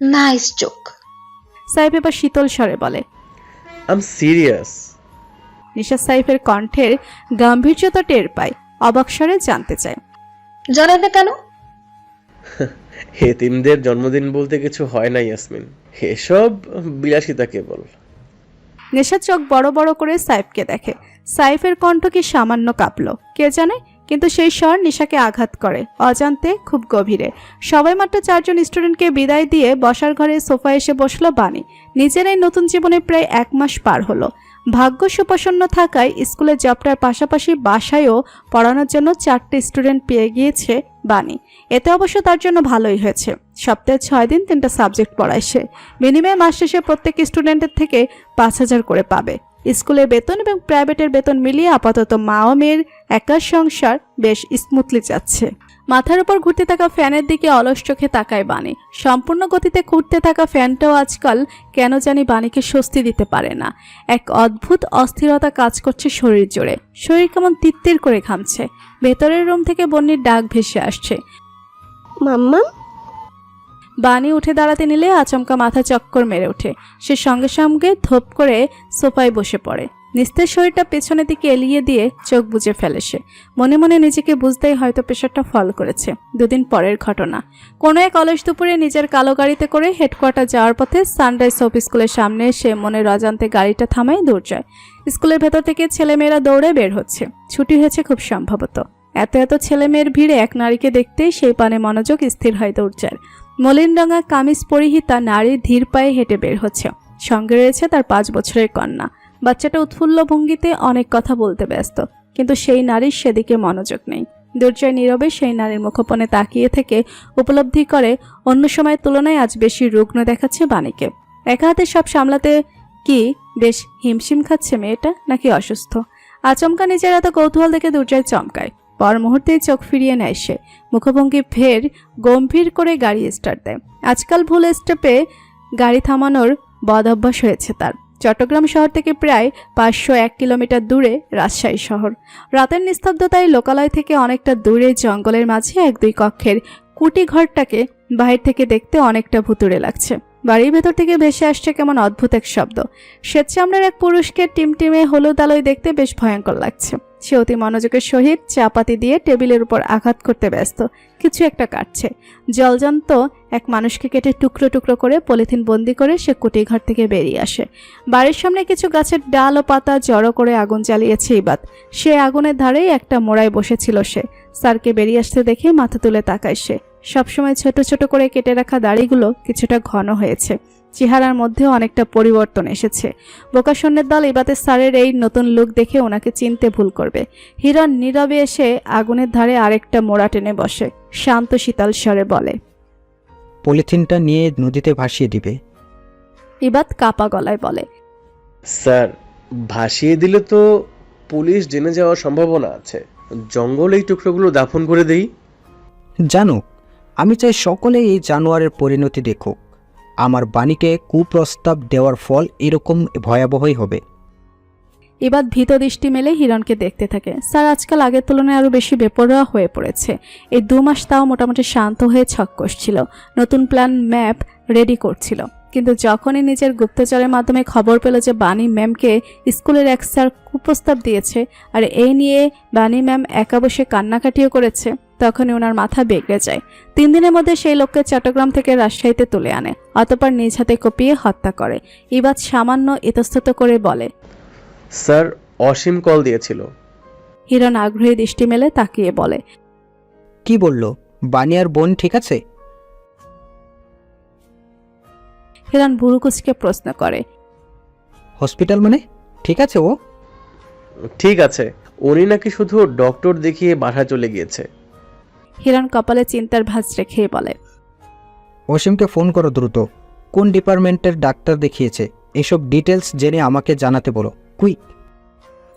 Nice joke. Saif এবার শীতল স্বরে বলে। I am serious. নিশা সাইফের কণ্ঠের গাম্ভীর্যতা টের পায়, অবাক স্বরে জানতে চায়। জানেন না কেন? এতিমদের জন্মদিন বলতে কিছু হয় না ইয়াসমিন, এসব বিলাসিতা কেবল। নেশা চোখ বড় বড় করে সাইফকে দেখে। সাইফের কণ্ঠ কি সামান্য কাঁপল কে জানে, কিন্তু সেই স্বর নিশাকে আঘাত করে অজান্তে, খুব গভীরে। সবাই মাত্র 4 জন স্টুডেন্টকে বিদায় দিয়ে বসার ঘরে সোফায় এসে বসলো বাণী। নিজেরাই নতুন জীবনে প্রায় 1 মাস পার হলো। ভাগ্য সুপ্রসন্ন থাকায় স্কুলের জবটার পাশাপাশি বাসায়ও পড়ানোর জন্য 4টে স্টুডেন্ট পেয়ে গিয়েছে বাণী। এতে অবশ্য তার জন্য ভালোই হয়েছে। সপ্তাহে 6 দিন 3টা সাবজেক্ট পড়ায় সে। বিনিময়ে মাস শেষে প্রত্যেক স্টুডেন্টের থেকে 5,000 করে পাবে। স্কুলের বেতন এবং প্রাইভেটের বেতন মিলিয়ে আপাতত মা ও মেয়ের একার সংসার বেশ স্মুথলি যাচ্ছে। মাথার উপর ঘুরতে থাকা ফ্যানের দিকে অলস চোখে তাকায় বাণী। সম্পূর্ণ গতিতে ঘুরতে থাকা ফ্যানটাও আজকাল কেন জানি বাণীকে স্বস্তি দিতে পারে না। এক অদ্ভুত অস্থিরতা কাজ করছে শরীর জুড়ে। শরীর কেমন তিত্তির করে ঘামছে। ভেতরের রুম থেকে বন্নির ডাক ভেসে আসছে, মাম্মাম। বাণী উঠে দাঁড়াতে নিলে আচমকা মাথা চক্কর মেরে ওঠে। সে সঙ্গে সঙ্গে ধপ করে সোফায় বসে পড়ে। নিস্তেজ শরীরটা পেছনের দিকে এলিয়ে দিয়ে চোখ বুজে ফেলে সে। মনে মনে নিজেকে বুঝতেই হয়তো প্রেশারটা ফল করেছে। 2 দিন পরের ঘটনা। কোনো এক অলস দুপুরে নিজের কালো গাড়িতে করে হেডকোয়ার্টার যাওয়ার পথে সানরাইজ সব স্কুলের সামনে এসে মনের অজান্তে গাড়িটা থামায় দুর্জয়। স্কুলের ভেতর থেকে ছেলেমেয়েরা দৌড়ে বের হচ্ছে। ছুটি হয়েছে খুব সম্ভবত। এত ছেলেমেয়ের ভিড়ে এক নারীকে দেখতেই সেই পানে মনোযোগ স্থির হয় দুর্জয়ের। মলিন রঙা কামিজ পরিহিতা নারী ধীর পায়ে হেঁটে বের হচ্ছে। সঙ্গে রয়েছে তার 5 বছরের কন্যা। বাচ্চাটা উৎফুল্ল ভঙ্গিতে অনেক কথা বলতে ব্যস্ত, কিন্তু সেই নারীর সেদিকে মনোযোগ নেই। দুর্জয় নীরবে সেই নারীর মুখোপনে তাকিয়ে থেকে উপলব্ধি করে অন্য সময়ের তুলনায় আজ বেশি রুগ্ন দেখাচ্ছে বাণীকে। একা হাতে সব সামলাতে কি বেশ হিমশিম খাচ্ছে মেয়েটা, নাকি অসুস্থ? আচমকা নিজের এত কৌতূহল দেখে দুর্জয় চমকায়। পর মুহূর্তেই চোখ ফিরিয়ে নেয় সে। মুখভঙ্গি ফের গম্ভীর করে গাড়ি স্টার্ট দেয়। আজকাল ভুল স্টেপে গাড়ি থামানোর বদ অভ্যাস হয়েছে তার। চট্টগ্রাম শহর থেকে প্রায় 501 কিলোমিটার দূরে রাজশাহী শহর। রাতের নিস্তব্ধতায় লোকালয় থেকে অনেকটা দূরে জঙ্গলের মাঝে 1-2 কক্ষের কুটি ঘরটাকে বাহির থেকে দেখতে অনেকটা ভুতুড়ে লাগছে। বাড়ির ভেতর থেকে ভেসে আসছে কেমন অদ্ভুত এক শব্দ। শ্বেত চামড়ার এক পুরুষকে টিমটিমে হলুদ আলোয় দেখতে বেশ ভয়ঙ্কর লাগছে। সে অতি মনোযোগের সহিত চাপাতি দিয়ে টেবিলের উপর আঘাত করতে ব্যস্ত। কিছু একটা কাটছে। জলজান্ত এক মানুষকে কেটে টুকরো টুকরো করে পলিথিন বন্দি করে সে কুটি ঘর থেকে বেরিয়ে আসে। বাড়ির সামনে কিছু গাছের ডাল ও পাতা জড়ো করে আগুন জ্বালিয়েছে ইবাদ। সে আগুনের ধারেই একটা মোড়ায় বসেছিল সে। স্যারকে বেরিয়ে আসতে দেখে মাথা তুলে তাকায় সে। সবসময় ছোট ছোট করে কেটে রাখা দাড়িগুলো কিছুটা ঘন হয়েছে। চেহারার মধ্যেও অনেকটা পরিবর্তন এসেছে। বোকাশূন্যের দল ইবাতের স্যারের এই নতুন লুক দেখে ওনাকে চিনতে ভুল করবে। হিরণ নীরবে এসে আগুনের ধারে আরেকটা মোড়া টেনে বসে। শান্ত শীতল স্বরে বলে, পলিথিনটা নিয়ে নদীতে ভাসিয়ে দিবে। ইবাত কাপা গলায় বলে, স্যার, ভাসিয়ে দিলে তো পুলিশ জেনে যাওয়ার সম্ভাবনা আছে। জঙ্গলে এই টুকরোগুলো দাফন করে দেই। জানো, আমি চাই সকলে এই জানোয়ারের পরিণতি দেখুক। আমার বাণীকে কুপ্রস্তাব দেওয়ার ফল এরকম ভয়াবহই হবে। ইবাত ভীত দৃষ্টি মেলে হিরণকে দেখতে থাকে। স্যার আজকাল আগের তুলনায় আরো বেশি বেপরোয়া হয়ে পড়েছে। এই 2 মাস তাও মোটামুটি শান্ত হয়ে ছক কষছিল। নতুন প্ল্যান ম্যাপ রেডি করছিল। কিন্তু যখনই নিজের গুপ্তচরের মাধ্যমে খবর পেল যে বাণী ম্যামকে স্কুলের এক স্যার কুপ্রস্তাব দিয়েছে, আর এই নিয়ে বাণী ম্যাম একা বসে কান্নাকাটিও করেছে, তখনই ওনার মাথা বেগড়ে যায়। 3 দিনের মধ্যে সেই লোককে চট্টগ্রাম থেকে রাজশাহীতে তুলে আনে। অতঃপর নিজ হাতে কুপিয়ে হত্যা করে। ইবাত সামান্য ইতস্তত করে বলে, স্যার, অসীম কল দিয়েছিল। হিরণ আগ্রহী দৃষ্টি মেলে তাকিয়ে বলে, কি বলল? বাণী আর বোন ঠিক আছে? হিরণ ভুরু কুচকে প্রশ্ন করে, হসপিটাল মানে? ঠিক আছে ও? ঠিক আছে, উনি নাকি শুধু ডক্টর দেখিয়ে বাসায় চলে গিয়েছে। হিরণ কপালে চিন্তার ভাঁজ রেখে বলে, অসীমকে ফোন করো দ্রুত। কোন ডিপার্টমেন্টের ডাক্তার দেখিয়েছে এসব ডিটেলস জেনে আমাকে জানাতে বলো, কুইক।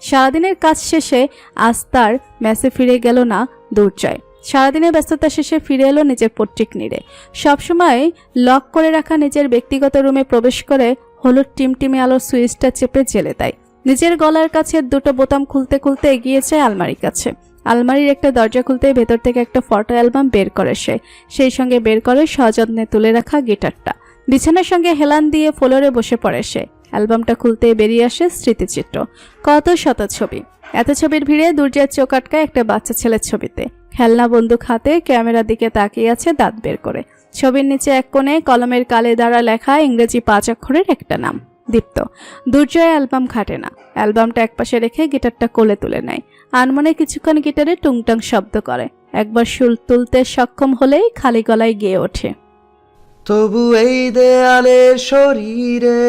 সারাদিনের কাজ শেষে আজ তার মেসে ফিরে গেল না দুর্জয়। সারাদিনের ব্যস্ততা শেষে ফিরে এলো নিজের পৈতৃক নিরে। সবসময় লক করে রাখা নিজের ব্যক্তিগত রুমে প্রবেশ করে হলুদ টিমটিমে আলোর সুইচটা চেপে জেলে দেয়। নিজের গলার কাছে 2টো বোতাম খুলতে খুলতে এগিয়ে যায় আলমারির কাছে। আলমারির একটা দরজা খুলতেই ভেতর থেকে একটা ফটো অ্যালবাম বের করে সে। সেই সঙ্গে বের করে সযত্নে তুলে রাখা গিটারটা। বিছানার সঙ্গে হেলান দিয়ে ফ্লোরে বসে পড়ে সে। অ্যালবামটা খুলতে বেরিয়ে আসে স্মৃতিচিত্র, কত শত ছবি। এত ছবির ভিড়ে দুর্জয়ের চোখ আটকায় একটা বাচ্চা ছেলের ছবিতে। খেলনা বন্দুক হাতে ক্যামেরার দিকে তাকিয়ে আছে দাঁত বের করে। ছবির নিচে এক কোণে কলমের কালে দ্বারা লেখা ইংরেজি 5 অক্ষরের একটা নাম, দীপ্ত। দুর্জয় অ্যালবাম ঘাটে না, অ্যালবামটা একপাশে রেখে গিটারটা কোলে তুলে নেয়। আনমনে কিছুক্ষণ গিটারে টুংটাং শব্দ করে। একবার সুর তুলতে সক্ষম হলেই খালি গলায় গেয়ে ওঠে। তবু এই দেয়ালে শরীরে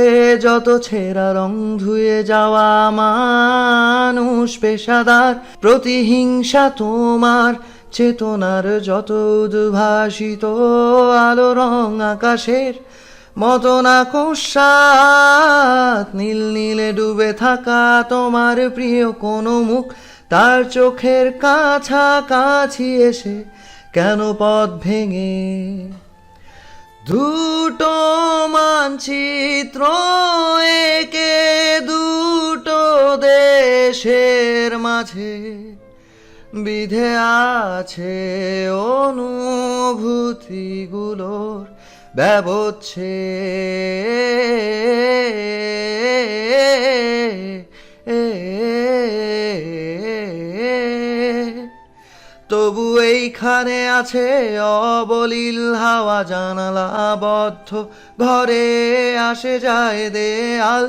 যত ছেঁড়া রং ধুয়ে যাওয়া মানুষ পেশাদার প্রতিহিংসা তোমার চেতনার যত উদ্ভাসিত আলো রং আকাশের মতো না কোষাত নীল নীলে ডুবে থাকা তোমার প্রিয় কোনো মুখ তার চোখের কাছাকাছি এসে কেন পথ ভেঙে দুটো মানচিত্র একে দুটো দেশের মাঝে বিধে আছে অনুভূতিগুলোর ব্যবচ্ছে তবু এইখানে আছে অবলীল হাওয়া জানালা বদ্ধ ঘরে আসে যায় দেয়াল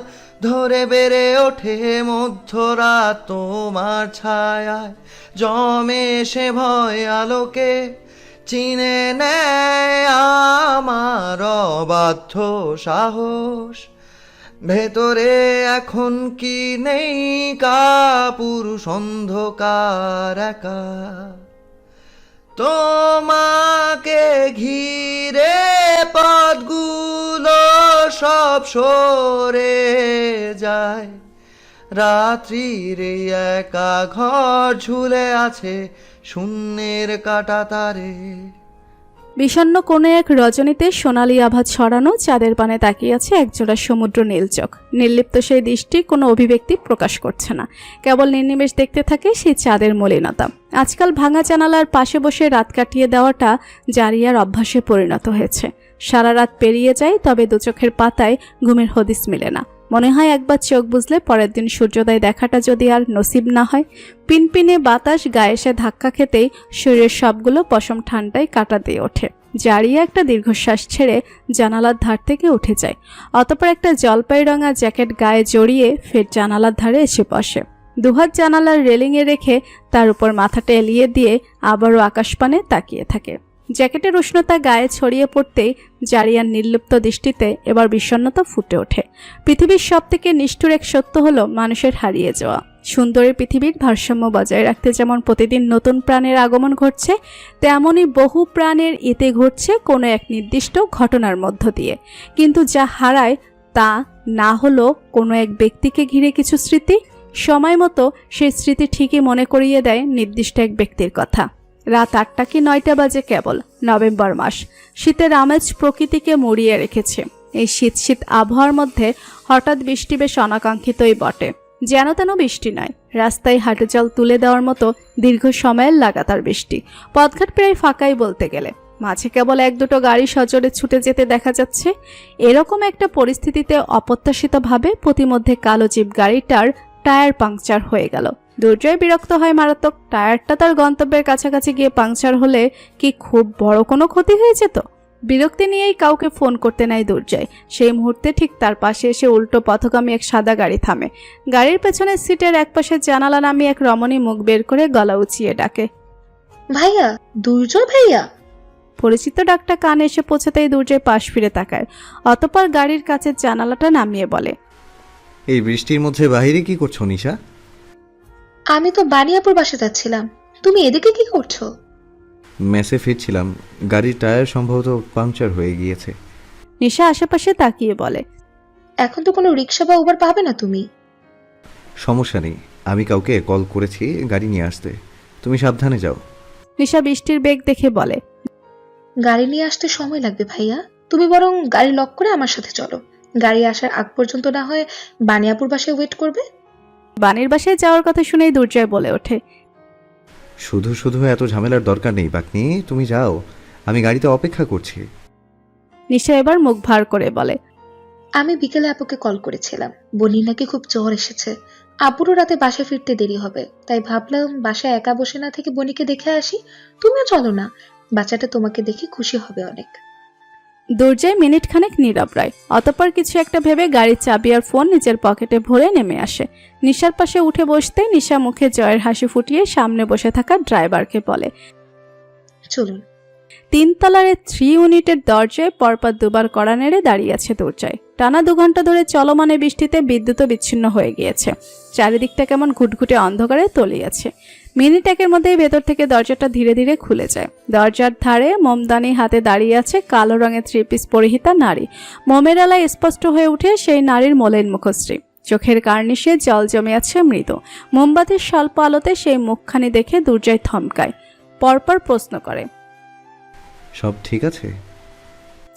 ধরে বেড়ে ওঠে মধ্যরাত তোমার ছায়ায় জমে সে ভয় আলোকে চিনে নেয় আমার অবাধ্য সাহস ভেতরে এখন কি নেই কাপুরুষ অন্ধকার একা তোমাকে ঘিরে পথগুলো সব সরে যায় রাত্রির এই একা ঘর ঝুলে আছে শূন্যের কাটা তারে। বিষণ্ণ কোণে এক রজনীতে সোনালি আভা ছড়ানো চাঁদের পানে তাকিয়ে আছে একজোড়া সমুদ্র নীল চোখ। নির্লিপ্ত সেই দৃষ্টি কোনো অভিব্যক্তি প্রকাশ করছে না, কেবল নির্নিমেষ দেখতে থাকে সেই চাঁদের মলিনতা। আজকাল ভাঙা জানালার পাশে বসে রাত কাটিয়ে দেওয়াটা জারিয়ার অভ্যাসে পরিণত হয়েছে। সারা রাত পেরিয়ে যায়, তবে দু চোখের পাতায় ঘুমের হদিস মেলে না। মনে হয় একবার চোখ বুঝলে পরের দিন সূর্যোদয় দেখাটা যদি আর নসিব না হয়। পিনপিনে বাতাস গায়ে এসে ধাক্কা খেতেই শরীরের সবগুলো পশম ঠান্ডায় কাটা দিয়ে ওঠে। জারিয়া একটা দীর্ঘশ্বাস ছেড়ে জানালার ধার থেকে উঠে যায়। অতঃপর একটা জলপাই রঙা জ্যাকেট গায়ে জড়িয়ে ফের জানালার ধারে এসে বসে। দুহাত জানালার রেলিংয়ে রেখে তার উপর মাথাটা এলিয়ে দিয়ে আবারও আকাশপানে তাকিয়ে থাকে। জ্যাকেটের উষ্ণতা গায়ে ছড়িয়ে পড়তেই জারিয়ার নির্লিপ্ত দৃষ্টিতে এবার বিষণ্ণতা ফুটে ওঠে। পৃথিবীর সবথেকে নিষ্ঠুর এক সত্য হলো মানুষের হারিয়ে যাওয়া। সুন্দরী পৃথিবীর ভারসাম্য বজায় রাখতে যেমন প্রতিদিন নতুন প্রাণের আগমন ঘটছে, তেমনই বহু প্রাণের ইতি ঘটছে কোনো এক নির্দিষ্ট ঘটনার মধ্য দিয়ে। কিন্তু যা হারায় তা না হলো কোনো এক ব্যক্তিকে ঘিরে কিছু স্মৃতি। সময় মতো সেই স্মৃতি ঠিকই মনে করিয়ে দেয় নির্দিষ্ট এক ব্যক্তির কথা। রাত 8টা কি 9টা বাজে কেবল। নভেম্বর মাস, শীতের আমেজ প্রকৃতিকে মুড়িয়ে রেখেছে। এই শীত শীত আবহাওয়ার মধ্যে হঠাৎ বৃষ্টি বেশ অনাকাঙ্ক্ষিতই বটে। যেন তেন বৃষ্টি নয়, রাস্তায় হাঁটু জল তুলে দেওয়ার মতো দীর্ঘ সময়ের লাগাতার বৃষ্টি। পথঘাট প্রায় ফাঁকাই বলতে গেলে, মাঝে কেবল 1-2টো গাড়ি সজোরে ছুটে যেতে দেখা যাচ্ছে। এরকম একটা পরিস্থিতিতে অপ্রত্যাশিতভাবে প্রতিমধ্যে কালো জিপ গাড়িটার টায়ার পাংচার হয়ে গেল। দুর্জয় বিরক্ত হয় মারাত্মক। টায়ারটা তার গন্তব্যের কাছাকাছি গিয়ে পাংচার হলে কি খুব বড় কোনো ক্ষতি হয়ে যেত? বিরক্তি নিয়েই কাউকে ফোন করতে নেয় দুর্জয়। সেই মুহূর্তে ঠিক তার পাশে এসে উল্টো পথগামী এক সাদা গাড়ি থামে। গাড়ির পেছনের সিটের একপাশে জানালা নামিয়ে এক রমণী মুখ বের করে গলা উঁচিয়ে ডাকে, ভাইয়া, দুর্জয় ভাইয়া। পরিচিত ডাকটা কানে এসে পৌঁছাতেই দুর্জয় পাশ ফিরে তাকায়। অতঃপর গাড়ির কাছের জানালাটা নামিয়ে বলে, এই বৃষ্টির মধ্যে বাইরে কি করছো নিশা? আমি তো বানিয়াপুর বাসে যাচ্ছিলাম, তুমি এদিকে কি করছো? মেসে ফিরছিলাম, গাড়ির টায়ার সম্ভবত পাংচার হয়ে গিয়েছে। নিশা আশেপাশে তাকিয়ে বলে, এখন তো কোনো রিক্সা বা উবার পাবে না তুমি। সমস্যা নেই, আমি কাউকে কল করেছি গাড়ি নিয়ে আসতে, তুমি সাবধানে যাও। নিশা বৃষ্টির বেগ দেখে বলে, গাড়ি নিয়ে আসতে সময় লাগবে ভাইয়া, তুমি বরং গাড়ি লক করে আমার সাথে চলো। গাড়ি আসার আগ পর্যন্ত না হয় বানিয়াপুর বাসায় ওয়েট করবে। বাণীর বাসায় যাওয়ার কথা শুনেই দুর্জয় বলে ওঠে, শুধু শুধু এত ঝামেলার দরকার নেই বাকনি, তুমি যাও, আমি গাড়িতে অপেক্ষা করছি। নিশা এবার মুখ ভার করে বলে, আমি বিকেলে আপুকে কল করেছিলাম, বনির নাকি খুব জ্বর এসেছে। আপুরও রাতে বাসায় ফিরতে দেরি হবে, তাই ভাবলাম বাসায় একা বসে না থেকে বনিকে দেখে আসি। তুমিও চলো না, বাচ্চাটা তোমাকে দেখে খুশি হবে অনেক। দুর্জয় মিনিট খানেক নীরব রয়, অতঃপর কিছু একটা ভেবে গাড়ির চাবি আর ফোন নিজের পকেটে ভরে নেমে আসে। নিশার পাশে উঠে বসতে নিশা মুখে জয়ের হাসি ফুটিয়ে সামনে বসে থাকা ড্রাইভারকে বলে, চলুন। 3 তলার 3 ইউনিটের দরজায় পরপর দুবার কড়া নেড়ে দাঁড়িয়ে আছে দুর্জয়। টানা 2 ঘন্টা ধরে চলমানে বৃষ্টিতে বিদ্যুৎও বিচ্ছিন্ন হয়ে গিয়েছে। চারিদিকটা কেমন ঘুটঘুটে অন্ধকারে তলিয়েছে। মিনিট একের মধ্যেই ভেতর থেকে দরজাটা ধীরে ধীরে খুলে যায়। দরজার ধারে মোমদানি হাতে দাঁড়িয়ে আছে কালো রঙের 3 পিস পরিহিতা নারী। মোমের আলায় স্পষ্ট হয়ে উঠে সেই নারীর মলিন মুখশ্রী। চোখের কার্নিশে জল জমে আছে মৃদু। মোমবাতির স্বল্প আলোতে সেই মুখখানি দেখে দুর্জয় থমকায়, পরপর প্রশ্ন করে, সব ঠিক আছে?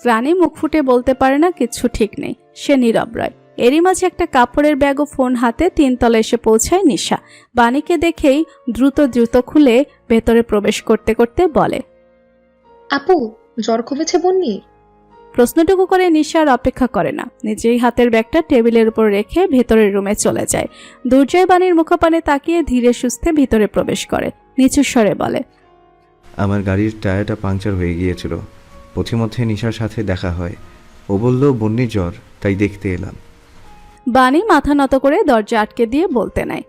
রানী মুখ ফুটে বলতে পারে না কিচ্ছু ঠিক নেই। সে নীরব রয়। এরই মাঝে একটা কাপড়ের ব্যাগ ও ফোন হাতে 3 তলায় এসে পৌঁছায় নিশা। বাণীকে দেখেই দ্রুত খুলে ভেতরে প্রবেশ করতে করতে বলে, আপু, জ্বর কমেছে বন্যির? প্রশ্নটুকু করে নিশা আর অপেক্ষা করে না, নিজেই হাতের ব্যাগটা টেবিলের উপর রেখে ভেতরের রুমে চলে যায়। দুর্জয় বাণীর মুখপানে তাকিয়ে ধীরে সুস্থে ভিতরে প্রবেশ করে, নিচু স্বরে বলে, আমার গাড়ির টায়ারটা পাংচার হয়ে গিয়েছিল। পথিমধ্যে নিশার সাথে দেখা হয়। ও বলল বন্যির জ্বর, তাই দেখতে এলাম। বাণী মাথা নত করে দরজা আটকে দিয়ে বলতে নেয়,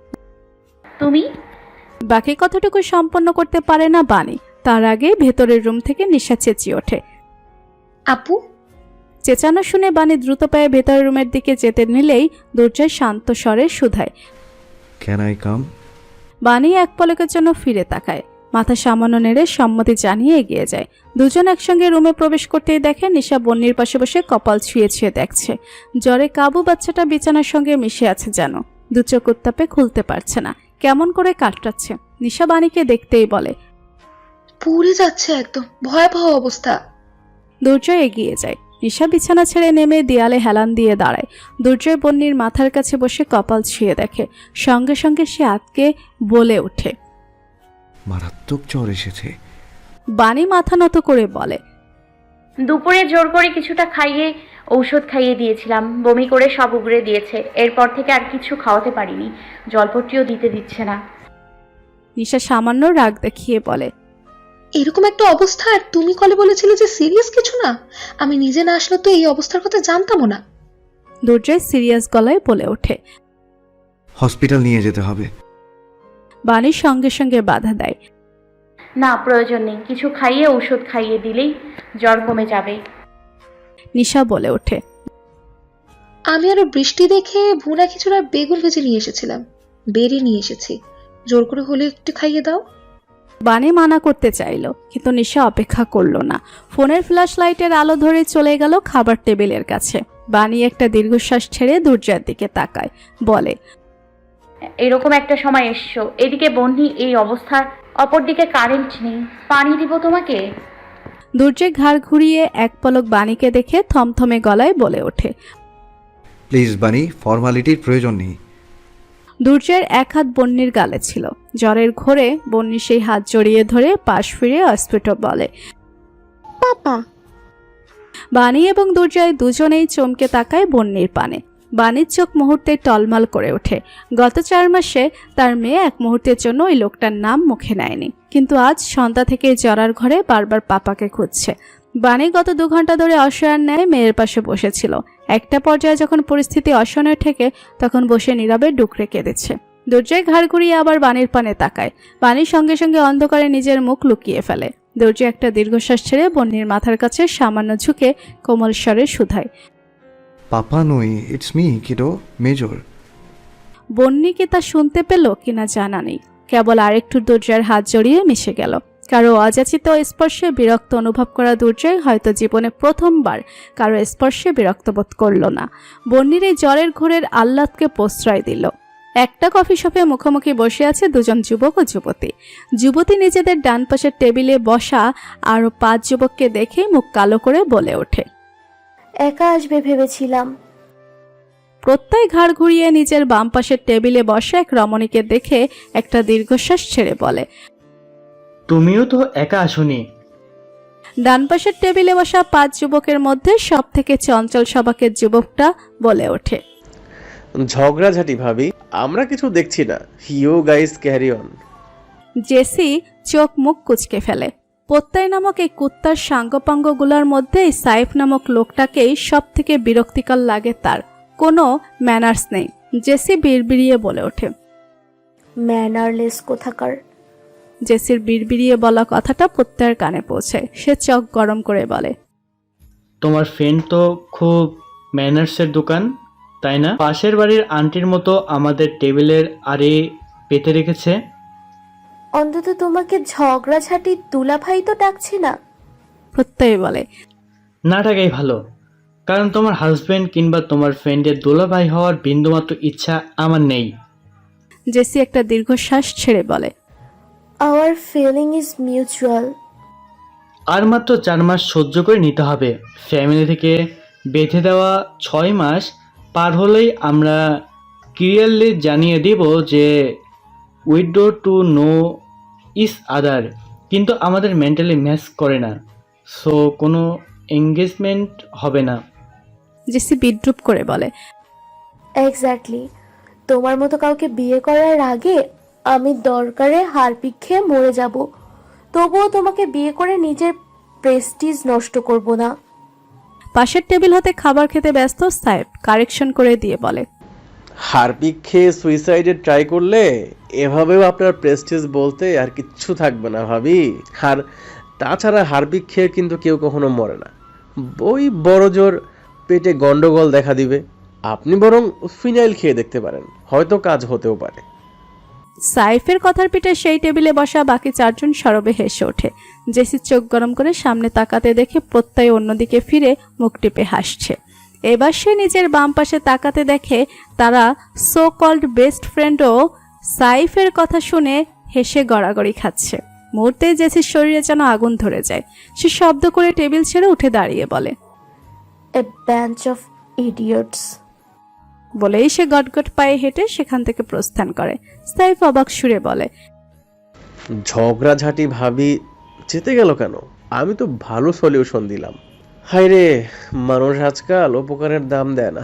তুমি? বাকি কথাটুকু সম্পন্ন করতে পারে না বাণী। তার আগে ভেতরের রুম থেকে নিশা চেঁচিয়ে ওঠে। আপু? চেঁচানো শুনে বাণী দ্রুত পায়ে ভেতরের রুমের দিকে যেতে নিলেই দুর্জয় শান্ত স্বরে শুধায়, ক্যান আই কাম? বাণী এক পলকের জন্য ফিরে তাকায়, মাথা সামান্য নেড়ে সম্মতি জানিয়ে এগিয়ে যায়। দুজন একসঙ্গে রুমে প্রবেশ করতেই দেখে নিশা বন্যির পাশে বসে কপাল ছুঁয়ে ছুঁয়ে দেখছে। জ্বরে কাবু বাচ্চাটা বিছানার সঙ্গে মিশে আছে যেন। দু চোখ উত্তাপে খুলতে পারছে না, কেমন করে কাটরাচ্ছে। নিশা বাণীকে দেখতেই বলে, পুড়ে যাচ্ছে একদম, ভয়াবহ অবস্থা। দুর্জয় এগিয়ে যায়। নিশা বিছানা ছেড়ে নেমে দেয়ালে হেলান দিয়ে দাঁড়ায়। দুর্জয় বন্যির মাথার কাছে বসে কপাল ছুঁয়ে দেখে। সঙ্গে সঙ্গে সে আতকে বলে ওঠে, মারাত্মক জ্বর এসেছে। বাণী মাথা নত করে বলে, দুপুরে জোর করে কিছুটা খাইয়ে ঔষধ খাইয়ে দিয়েছিলাম, বমি করে সব উগড়ে দিয়েছে। এরপর থেকে আর কিছু খাওয়াতে পারিনি, জলপট্টিও দিতে দিচ্ছে না। নিশা সামান্য রাগ দেখিয়ে বলে, এরকম একটা অবস্থা, আর তুমি কলে বলেছিলে যে সিরিয়াস কিছু না। আমি নিজে না আসলে তো এই অবস্থার কথা জানতামও না। দুর্জয় সিরিয়াস গলায় বলে ওঠে। হসপিটাল নিয়ে যেতে হবে। বাণীর সঙ্গে সঙ্গে বাধা দেয়, না, প্রয়োজন নেই, কিছু খাইয়ে ঔষধ খাইয়ে দিলেই জ্বর কমে যাবে। নিশা বলে ওঠে, আমি আরো বৃষ্টি দেখে ভুনা খিচুড়ি আর বেগুন ভেজে নিয়ে এসেছিলাম, বেড়ে নিয়ে এসেছি, জোর করে হলে একটু খাইয়ে দাও। বাণী মানা করতে চাইল, কিন্তু নিশা অপেক্ষা করলো না। ফোনের ফ্ল্যাশ লাইটের আলো ধরে চলে গেল খাবার টেবিলের কাছে। বাণী একটা দীর্ঘশ্বাস ছেড়ে দুর্জয়ের দিকে তাকায়, বলে, এরকম একটা সময় এসছো, এদিকে বন্যি এই অবস্থা, অপরদিকে কারেন্ট নেই। পানি দিব তোমাকে? দুর্জয় ঘাড় ঘুরিয়ে এক পলক বাণীকে দেখে থমথমে গলায় বলে ওঠে, প্লিজ বানি, ফর্মালিটির প্রয়োজন নেই। দুর্জয়ের এক হাত বন্যির গালে ছিল। জ্বরের ঘোরে বন্যি সেই হাত জড়িয়ে ধরে পাশ ফিরে অস্ফুট বলে, পাপা। বাণী এবং দুর্জয় দুজনেই চমকে তাকায় বন্যির পানে। বাণীর চোখ মুহূর্তে টলমল করে ওঠে। গত 4 মাসে তার মেয়ে এক মুহূর্তের জন্য ওই লোকটার নাম মুখে নেয়নি, কিন্তু আজ সন্ধ্যা থেকে জ্বরার ঘরে বারবার পাপাকে খুঁজছে। বাণী গত 2 ঘন্টা ধরে অসহায়ের ন্যায় মেয়ের পাশে বসেছিল। একটা পর্যায়ে যখন পরিস্থিতি অসহনীয় ঠেকে, তখন বসে নীরবে ডুকরে কেঁদেছে। দুর্জয় ঘাড় ঘুরিয়ে আবার বাণীর পানে তাকায়। বাণীর সঙ্গে সঙ্গে অন্ধকারে নিজের মুখ লুকিয়ে ফেলে। দুর্জয় একটা দীর্ঘশ্বাস ছেড়ে বন্যির মাথার কাছে সামান্য ঝুঁকে কোমল স্বরে শুধায়, পাপা নই, ইটস মি কিডো, মেজর। বন্যি কি তা শুনতে পেল কিনা জানা নেই, কেবল আরেকটু দুর্জয়ের হাত জড়িয়ে মিশে গেল। কারো অযাচিত স্পর্শে বিরক্ত অনুভব করা দুর্জয় হয়তো জীবনে প্রথমবার কারো স্পর্শে বিরক্ত বোধ করল না। বন্যির এই জ্বরের ঘোরের আহ্লাদকে প্রশ্রয় দিল। একটা কফি শপে মুখোমুখি বসে আছে 2জন যুবক ও যুবতী। যুবতী নিজেদের ডান পাশের টেবিলে বসা আরো 5 যুবককে দেখে মুখ কালো করে বলে ওঠে, একা আসবে ভেবেছিলাম। প্রত্যয় ঘাড় ঘুরিয়ে নিজের বাম পাশের টেবিলে বসা এক রমণীকে দেখে একটা দীর্ঘশ্বাস ছেড়ে বলে, তুমিও তো একা আসোনি। ডান পাশের টেবিলে বসা 5 যুবকের মধ্যে সব থেকে চঞ্চল স্বভাবের যুবকটা বলে ওঠে, ঝগড়াঝাটি ভাবি, আমরা কিছু দেখছি না। You guys carry on. Jessie চোখ মুখ কুঁচকে ফেলে। প্রত্যয় নামক এই কুত্তার সাঙ্গপাঙ্গগুলোর মধ্যে এই সাইফ নামক লোকটাকেই সব থেকে বিরক্তিকর লাগে। তার কোনো ম্যানার্স নেই। জেসি বিড়বিড়িয়ে বলে ওঠে। ম্যানারলেস কোথাকার। জেসির বিড়বিড়িয়ে বলা কথাটা প্রত্যয়ের কানে পৌঁছায়। সে চোখ গরম করে বলে, তোমার ফ্রেন্ড তো খুব ম্যানার্সের দোকান, তাই না? পাশের বাড়ির আন্টির মতো আমাদের টেবিলের আরে পেতে রেখেছে। অন্তত তোমাকে ঝগড়াঝাটি দুলাভাই তো ডাকছে না। প্রত্যয় বলে, না টাকাই ভালো, কারণ তোমার হাজবেন্ড কিংবা তোমার ফ্রেন্ডের দোলাভাই হওয়ার বিন্দুমাত্র ইচ্ছা আমার নেই। জেসি একটা দীর্ঘশ্বাস ছেড়ে বলে, আওয়ার ফিলিং ইজ মিউচুয়াল। আর মাত্র 4 মাস সহ্য করে নিতে হবে। ফ্যামিলি থেকে বেঁধে দেওয়া 6 মাস পার হলেই আমরা ক্লিয়ারলি জানিয়ে দিব যে উইডো টু নো ইস আদার, কিন্তু আমাদের মেন্টালি ম্যাচ করে না, সো কোনো এঙ্গেজমেন্ট হবে না। জেসি বিদ্রুপ করে বলে, এক্স্যাক্টলি। তোমার মতো কাউকে বিয়ে করার আগে আমি দরকারে হারপিক খেয়ে মরে যাব, তবুও তোমাকে বিয়ে করে নিজের প্রেস্টিজ নষ্ট করব না। পাশের টেবিল হতে খাবার খেতে ব্যস্ত সাহেব কারেকশন করে দিয়ে বলে, হারপিক খেয়ে সুইসাইডে ট্রাই করলে এভাবেও আপনার প্রেস্টিজ বলতে আর কিচ্ছু থাকবে না ভাবি। আর তাছাড়া হারপিক খেয়ে কিন্তু কেউ কখনো মরে না, ওই বড় জোর পেটে গন্ডগোল দেখা দিবে। আপনি বরং ফিনাইল খেয়ে দেখতে পারেন, হয়তো কাজ হতেও পারে। সাইফের কথার পিঠে সেই টেবিলে বসা বাকি 4 জন সরবে হেসে ওঠে। জেসি চোখ গরম করে সামনে তাকাতে দেখে প্রত্যয় অন্যদিকে ফিরে মুখ টিপে হাসছে। এবার সে নিজের বাম পাশে তাকাতে দেখে তারা সো কল্ড বেস্ট ফ্রেন্ডও সাইফের কথা শুনে হেসে গড়াগড়ি খাচ্ছে। মুহূর্তে জেসির শরীরে যেন আগুন ধরে যায়। সে শব্দ করে টেবিল ছেড়ে উঠে দাঁড়িয়ে বলে, এ ব্যাঞ্চ অফ ইডিয়টস। বলেই সে গটগট পায়ে হেঁটে সেখান থেকে প্রস্থান করে। সাইফ অবাক সুরে বলে, ঝগড়াঝাটি ভাবি যেতে গেল কেন? আমি তো ভালো সলিউশন দিলাম। হায় রে, মানুষ আজকাল উপকারের দাম দেয় না।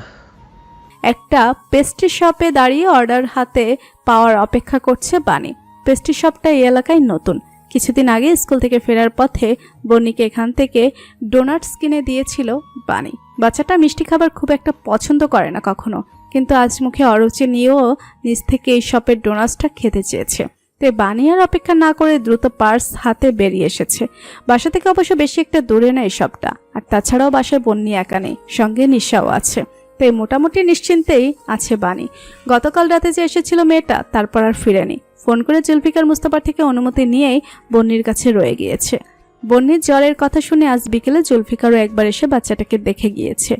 একটা পেস্ট্রি শপে দাঁড়িয়ে অর্ডার হাতে পাওয়ার অপেক্ষা করছে বানি। পেস্ট্রি শপটা এই এলাকায় নতুন। কিছুদিন আগে স্কুল থেকে ফেরার পথে বন্নিকে এখান থেকে ডোনাটস কিনে দিয়েছিল বানি। বাচ্চাটা মিষ্টি খাবার খুব একটা পছন্দ করে না কখনো, কিন্তু আজ মুখে অরুচি নিয়েও নিজ থেকে এই শপের ডোনাটসটা খেতে চেয়েছে। তাই বানি আর অপেক্ষা না করে দ্রুত পার্স হাতে বেরিয়ে এসেছে। বাসা থেকে অবশ্য বেশি একটা দূরে না এই শপটা, আর তাছাড়াও বাসায় বন্নি একা নেই, সঙ্গে নিশাও আছে। তাই মোটামুটি নিশ্চিন্তেই আছে বানি। গতকাল রাতে যে এসেছিল মেয়েটা, তারপর আর ফিরেনি। ফোন করে জুলফিকার মুস্তাফার থেকে অনুমতি নিয়েই বন্নির কাছে রয়ে গিয়েছে। বন্নির জ্বরের কথা শুনে আজ বিকেলে জুলফিকারও একবার এসে বাচ্চাটাকে দেখে গিয়েছে।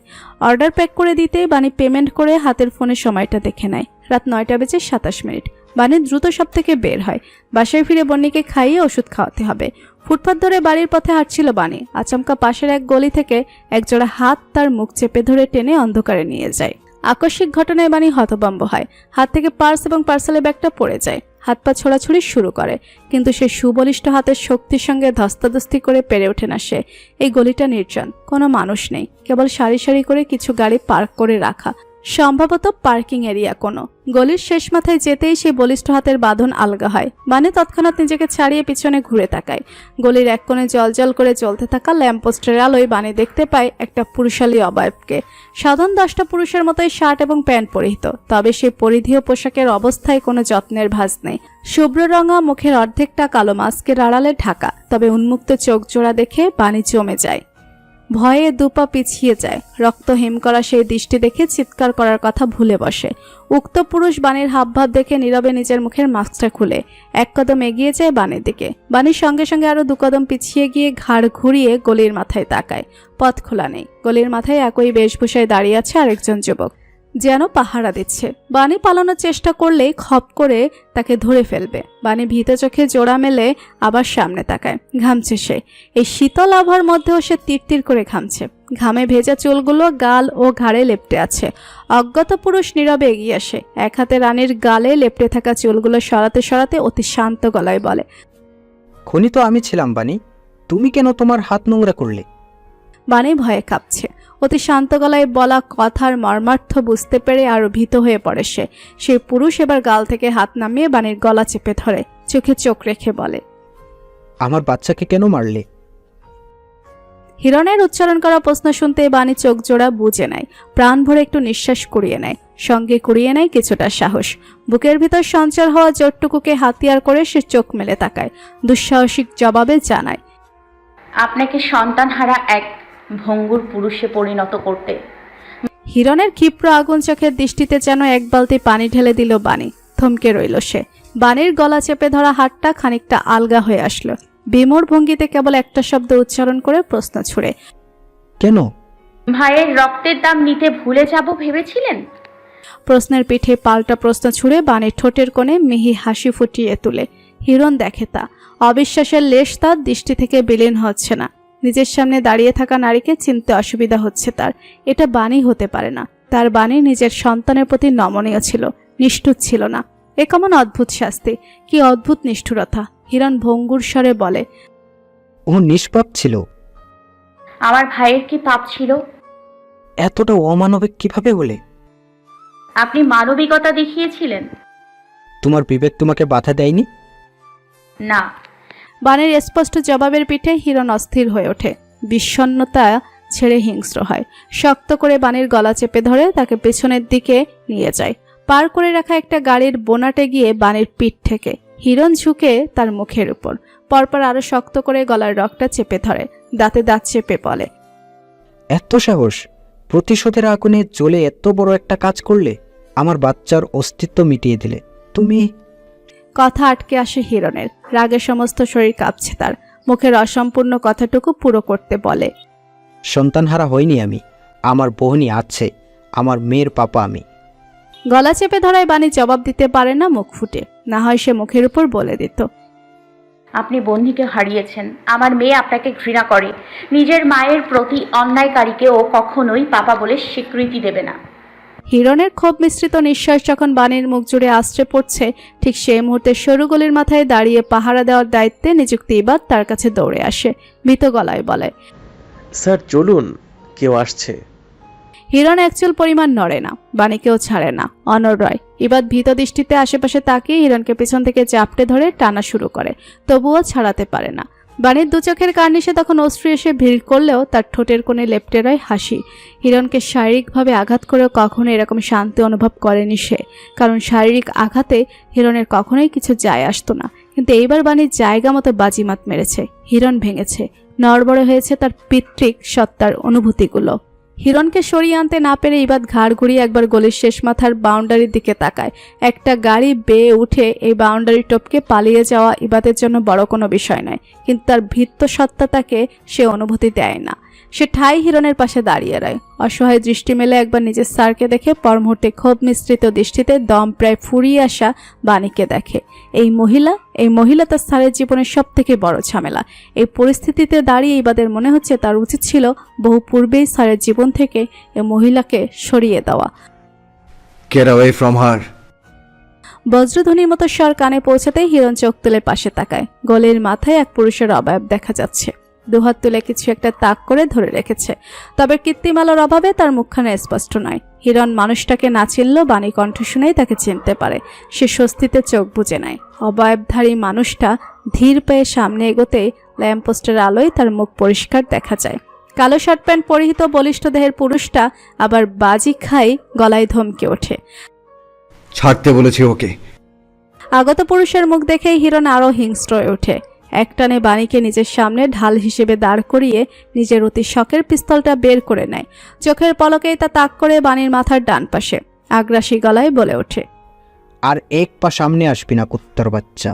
অর্ডার প্যাক করে দিতেই বানি পেমেন্ট করে হাতের ফোনে সময়টা দেখে নেয়। রাত 9:27 বানি দ্রুত সব থেকে বের হয়। বাসায় ফিরে বন্নিকে খাইয়ে ওষুধ খাওয়াতে হবে। ফুটপাত ধরে বাড়ির পথে হাঁটছিল বানি। আচমকা পাশের এক গলি থেকে একজোড়া হাত তার মুখ চেপে ধরে টেনে অন্ধকারে নিয়ে যায়। আকস্মিক ঘটনায় বানি হতভম্ব হয়। হাত থেকে পার্স এবং পার্সেলের ব্যাগটা পড়ে যায়। হাত পা ছোড়াছুড়ি শুরু করে, কিন্তু সে সুবলিষ্ঠ হাতের শক্তির সঙ্গে ধস্তাধস্তি করে পেরে ওঠে না সে। এই গলিটা নির্জন, কোনো মানুষ নেই, কেবল সারি সারি করে কিছু গাড়ি পার্ক করে রাখা, সম্ভবত পার্কিং এরিয়া কোনো। গলির শেষ মাথায় যেতেই সেই বলিষ্ঠ হাতের বাঁধন আলগা হয়। বানি তৎক্ষণাৎ নিজেকে ছাড়িয়ে পিছনে ঘুরে তাকায়। গলির এক কোণে জলজল করে জ্বলতে থাকা ল্যাম্পপোস্টের আলোয় বানি দেখতে পায় একটা পুরুষালী অবয়বকে। সাধারণ 10টা পুরুষের মতোই শার্ট এবং প্যান্ট পরিহিত, তবে সেই পরিধেয় পোশাকের অবস্থায় কোনো যত্নের ভাঁজ নেই। শুভ্র রঙা মুখের অর্ধেকটা কালো মাস্কের আড়ালে ঢাকা, তবে উন্মুক্ত চোখ জোড়া দেখে বানি জমে যায়। ভয়ে দুপা পিছিয়ে যায়। রক্ত হিম করা সেই দৃষ্টি দেখে চিৎকার করার কথা ভুলে বসে। উক্ত পুরুষ বানির হাবভাব দেখে নীরবে নিজের মুখের মাস্কটা খুলে 1 কদম এগিয়ে যায় বানির দিকে। বানির সঙ্গে সঙ্গে আরো 2 কদম পিছিয়ে গিয়ে ঘাড় ঘুরিয়ে গলির মাথায় তাকায়। পথ খোলা নেই। গলির মাথায় একই বেশভূষায় দাঁড়িয়ে আছে আরেকজন যুবক, যেন পাহারা দিচ্ছে। বানি পালানোর চেষ্টা করলেই খপ করে তাকে ধরে ফেলবে। বানি ভীত চোখে জোড়া মেলে আবার সামনে তাকায়। ঘামছে সে। এই শীতল আবহাওয়ার মধ্যেও সে তিরতির করে ঘামছে। ঘামে ভেজা চুলগুলো গাল ও ঘাড়ে লেপ্টে আছে। অজ্ঞাত পুরুষ নীরবে এগিয়ে আসে। এক হাতে রানীর গালে লেপ্টে থাকা চুলগুলো সরাতে সরাতে অতি শান্ত গলায় বলে, খুনি তো আমি ছিলাম বানি, তুমি কেন তোমার হাত নোংরা করলে? বাণী ভয়ে কাঁপছে। অতি শান্ত গলায় বলা কথার মর্মার্থ বুঝতে পেরে আরো ভীত হয়ে পড়ে সে। সেই পুরুষ এবার গাল থেকে হাত নামিয়ে বাণীর গলা চেপে ধরে চোখে চোখ রেখে বলে, আমার বাচ্চাকে কেন মারলে? হিরণের উচ্চারণ করা প্রশ্ন শুনতে বাণী চোখ জোড়া বুঝে নেয়, প্রাণ ভরে একটু নিঃশ্বাস কুড়িয়ে নেয়, সঙ্গে কুড়িয়ে নেয় কিছুটা সাহস। বুকের ভিতর সঞ্চার হওয়া জোরটুকুকে হাতিয়ার করে সে চোখ মেলে তাকায়, দুঃসাহসিক জবাবে জানায়, আপনাকে সন্তানহারা এক ভঙ্গুর পুরুষে পরিণত করতে। হিরণের ক্ষিপ্র আগুন চোখের দৃষ্টিতে যেন এক বালতি পানি ঢেলে দিল বাণী। থমকে রইল সে। বাণীর গলা চেপে ধরা হাতটা খানিকটা আলগা হয়ে আসলো। বিমূঢ় ভঙ্গিতে কেবল একটা শব্দ উচ্চারণ করে প্রশ্ন ছুড়ে, কেন? ভাইয়ের রক্তের দাম নিতে ভুলে যাব ভেবেছিলেন? প্রশ্নের পিঠে পাল্টা প্রশ্ন ছুড়ে বাণীর ঠোঁটের কোণে মিহি হাসি ফুটিয়ে তুলে। হিরণ দেখে তা। অবিশ্বাসের লেশ তার দৃষ্টি থেকে বিলীন হচ্ছে না। নিজের সামনে দাঁড়িয়ে থাকা নারীকে চিনতে অসুবিধা হচ্ছে তার। এটা বাণী হতে পারে না। তার বাণী নিজের সন্তানের প্রতি নমনীয় ছিল, নিষ্ঠুর ছিল না। এ কেমন অদ্ভুত শাস্তি, কি অদ্ভুত নিষ্ঠুরতা! হিরণ ভঙ্গুর স্বরে বলে, ও নিষ্পাপ ছিল। আমার ভাইয়ের কি পাপ ছিল? এতটা অমানবিক কিভাবে হলে? আপনি মানবিকতা দেখিয়েছিলেন। তোমার বিবেক তোমাকে বাধা দেয়নি? না। বাণীর স্পষ্ট জবাবের পিঠে হিরণ অস্থির হয়ে ওঠে, বিষণ্ণতা ছেড়ে হিংস্র হয়। শক্ত করে বাণীর গলা চেপে ধরে তাকে পেছনের দিকে নিয়ে যায়। পার করে রাখা একটা গাড়ির বোনাটে গিয়ে বাণীর পিঠ থেকে হিরণ ঝুঁকে তার মুখের উপর, পরপর আরো শক্ত করে গলার রগটা চেপে ধরে, দাঁতে দাঁত চেপে বলে, এত সাহস! প্রতিশোধের আগুনে জ্বলে এত বড় একটা কাজ করলে, আমার বাচ্চার অস্তিত্ব মিটিয়ে দিলে তুমি। কথা আটকে আসে হিরণের। রাগে সমস্ত শরীর কাঁপছে তার। মুখের অসম্পূর্ণ কথাটুকু পুরো করতে বলে, সন্তানহারা হইনি আমি, আমার বোনই আছে, আমার মেয়ের পাপা আমি। গলা চেপে ধরায় বাণী জবাব দিতে পারে না মুখ ফুটে, না হয় সে মুখের উপর বলে দিত, আপনি বন্ধুকে হারিয়েছেন। আমার মেয়ে আপনাকে ঘৃণা করে। নিজের মায়ের প্রতি অন্যায়কারীকে ও কখনোই পাপা বলে স্বীকৃতি দেবে না। হিরণের ক্ষোভ মিশ্রিত নিঃশ্বাস যখন বাণীর মুখ জুড়ে আশ্রে পড়ছে, ঠিক সেই মুহূর্তে সরু গলির মাথায় দাঁড়িয়ে পাহারা দেওয়ার দায়িত্বে নিযুক্ত ইবাদ তার কাছে দৌড়ে আসে। ভীত গলায় বলে, স্যার চলুন, কেউ আসছে। হিরণ একচুল পরিমাণ নড়ে না, বাণীকেও ছাড়ে না, অনড় রয়। ইবাদ ভীত দৃষ্টিতে আশেপাশে তাকিয়ে হিরণকে পেছন থেকে চাপটে ধরে টানা শুরু করে, তবুও ছাড়াতে পারে না। বাণীর দু চোখের কার্নিশে তখন অশ্রু এসে ভিড় করলেও তার ঠোঁটের কোণে লেপ্টে রয় হাসি। হিরণকে শারীরিকভাবে আঘাত করেও কখনো এরকম শান্তি অনুভব করেনি সে, কারণ শারীরিক আঘাতে হিরণের কখনোই কিছু যায় আসতো না। কিন্তু এইবার বাণীর জায়গা মতো বাজিমাত মেরেছে, হিরণ ভেঙেছে, নড়বড়ে হয়েছে তার পিতৃক সত্তার অনুভূতিগুলো। হিরণকে সরিয়ে আনতে না পেরে ইবাদ ঘাড় ঘুরিয়ে একবার গলির শেষ মাথার বাউন্ডারির দিকে তাকায়। একটা গাড়ি বেয়ে উঠে এই বাউন্ডারি টপকে পালিয়ে যাওয়া ইবাদের জন্য বড় কোনো বিষয় নয়, কিন্তু তার ভীত্য সত্তা তাকে সে অনুভূতি দেয় না। সে ঠাই হিরণের পাশে দাঁড়িয়ে রয়, অসহায় দৃষ্টি মেলে একবার নিজের স্যারকে দেখে, পর মুহূর্তে ক্ষোভ মিশ্রিত দৃষ্টিতে দম প্রায় ফুরিয়ে আসা বাণীকে দেখে। এই মহিলা তার স্যারের জীবনের সব থেকে বড় ঝামেলা। এই পরিস্থিতিতে দাঁড়িয়ে ইবাদের মনে হচ্ছে তার উচিত ছিল বহু পূর্বেই স্যারের জীবন থেকে এই মহিলাকে সরিয়ে দেওয়া। Get away from her. বজ্রধ্বনির মতো স্বর কানে পৌঁছাতেই হিরণ চোখ তুলে পাশে তাকায়। গলির মাথায় এক পুরুষের অবয়ব দেখা যাচ্ছে। দুহাত তুলে কিছু একটা তাক করে ধরে রেখেছে, তবে কৃত্রিম আলোর অভাবে তার মুখখানা স্পষ্ট নয়। হিরণ মানুষটাকে না চিনলেও বাণী কণ্ঠ শুনেই তাকে চিনতে পারে। সে স্বস্তিতে চোখ বুজে নেয়। অবয়বধারী মানুষটা ধীর পায়ে সামনে এগোতে ল্যাম্পপোস্টের আলোয় তার মুখ পরিষ্কার দেখা যায়। কালো শার্ট প্যান্ট পরিহিত বলিষ্ঠ দেহের পুরুষটা আবার বাজি খাই গলায় ধমকে ওঠে, ছাড়তে বলেছি ওকে। আগত পুরুষের মুখ দেখেই হিরণ আরো হিংস্র হয়ে ওঠে। একটানে বাণীকে নিজের সামনে ঢাল হিসেবে দাঁড় করিয়ে নিজের অতি শখের পিস্তলটা বের করে নেয়। চোখের পলকেই তা তাক করে বাণীর মাথার ডান পাশে আগ্রাসী গলায় বলে ওঠে, আর এক পা সামনে আসবি না কুত্তার বাচ্চা।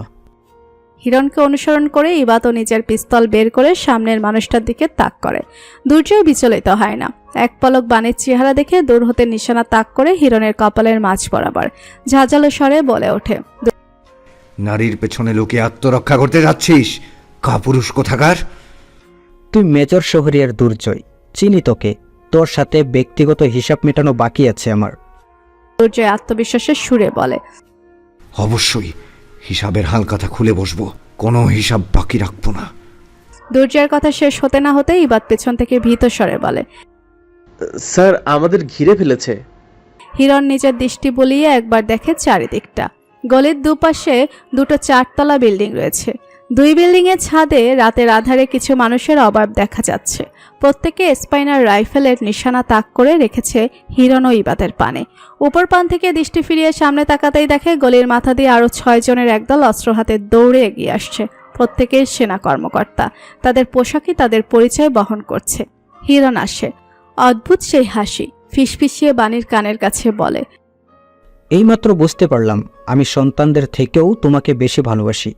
হিরণকে অনুসরণ করে ইবাতও নিজের পিস্তল বের করে সামনের মানুষটার দিকে তাক করে। দুর্জয় বিচলিত হয় না। এক পলক বাণীর চেহারা দেখে দূর হতে নিশানা তাক করে হিরণের কপালের মাঝ বরাবর ঝাঁঝালো স্বরে বলে ওঠে, নারীর পেছনে লুকিয়ে আত্মরক্ষা করতে যাচ্ছিস, কাপুরুষ কোথাকার। তুই মেজর শহরিয়ার দুর্জয়, চিনি তোকে। তোর সাথে ব্যক্তিগত হিসাব মেটানো বাকি আছে আমার। দুর্জয় আত্মবিশ্বাসের সুরে বলে, অবশ্যই হিসাবের হালকাতা খুলে বসবো, কোনো হিসাব বাকি রাখবো না। দুর্জয়ের কথা শেষ হতে না হতেই ইবাদ পেছন থেকে ভীত স্বরে বলে। স্যার আমাদের ঘিরে ফেলেছে। হিরণ নিজের দৃষ্টি বুলিয়ে একবার দেখে চারিদিকটা। গলির দুপাশে দুটো 4তলা বিল্ডিং রয়েছে। দুই বিল্ডিং এর ছাদে রাতের আধারে কিছু মানুষের অভাব দেখা যাচ্ছে। প্রত্যেকে স্পাইনার রাইফেলের নিশানা তাক করে রেখেছে হিরণ ও ইবাদের পানে। উপর পান থেকে দৃষ্টি ফিরিয়ে সামনে তাকাতেই দেখে গলির মাথা দিয়ে আরো 6 জনের একদল অস্ত্র হাতে দৌড়ে এগিয়ে আসছে। প্রত্যেকেই সেনা কর্মকর্তা। তাদের পোশাকই তাদের পরিচয় বহন করছে। হিরণ আসে, অদ্ভুত সেই হাসি ফিসফিসিয়ে বাণীর কানের কাছে বলে, এইমাত্র বুঝতে পারলাম আমি সন্তানদের থেকেও তোমাকে বেশি ভালোবাসি।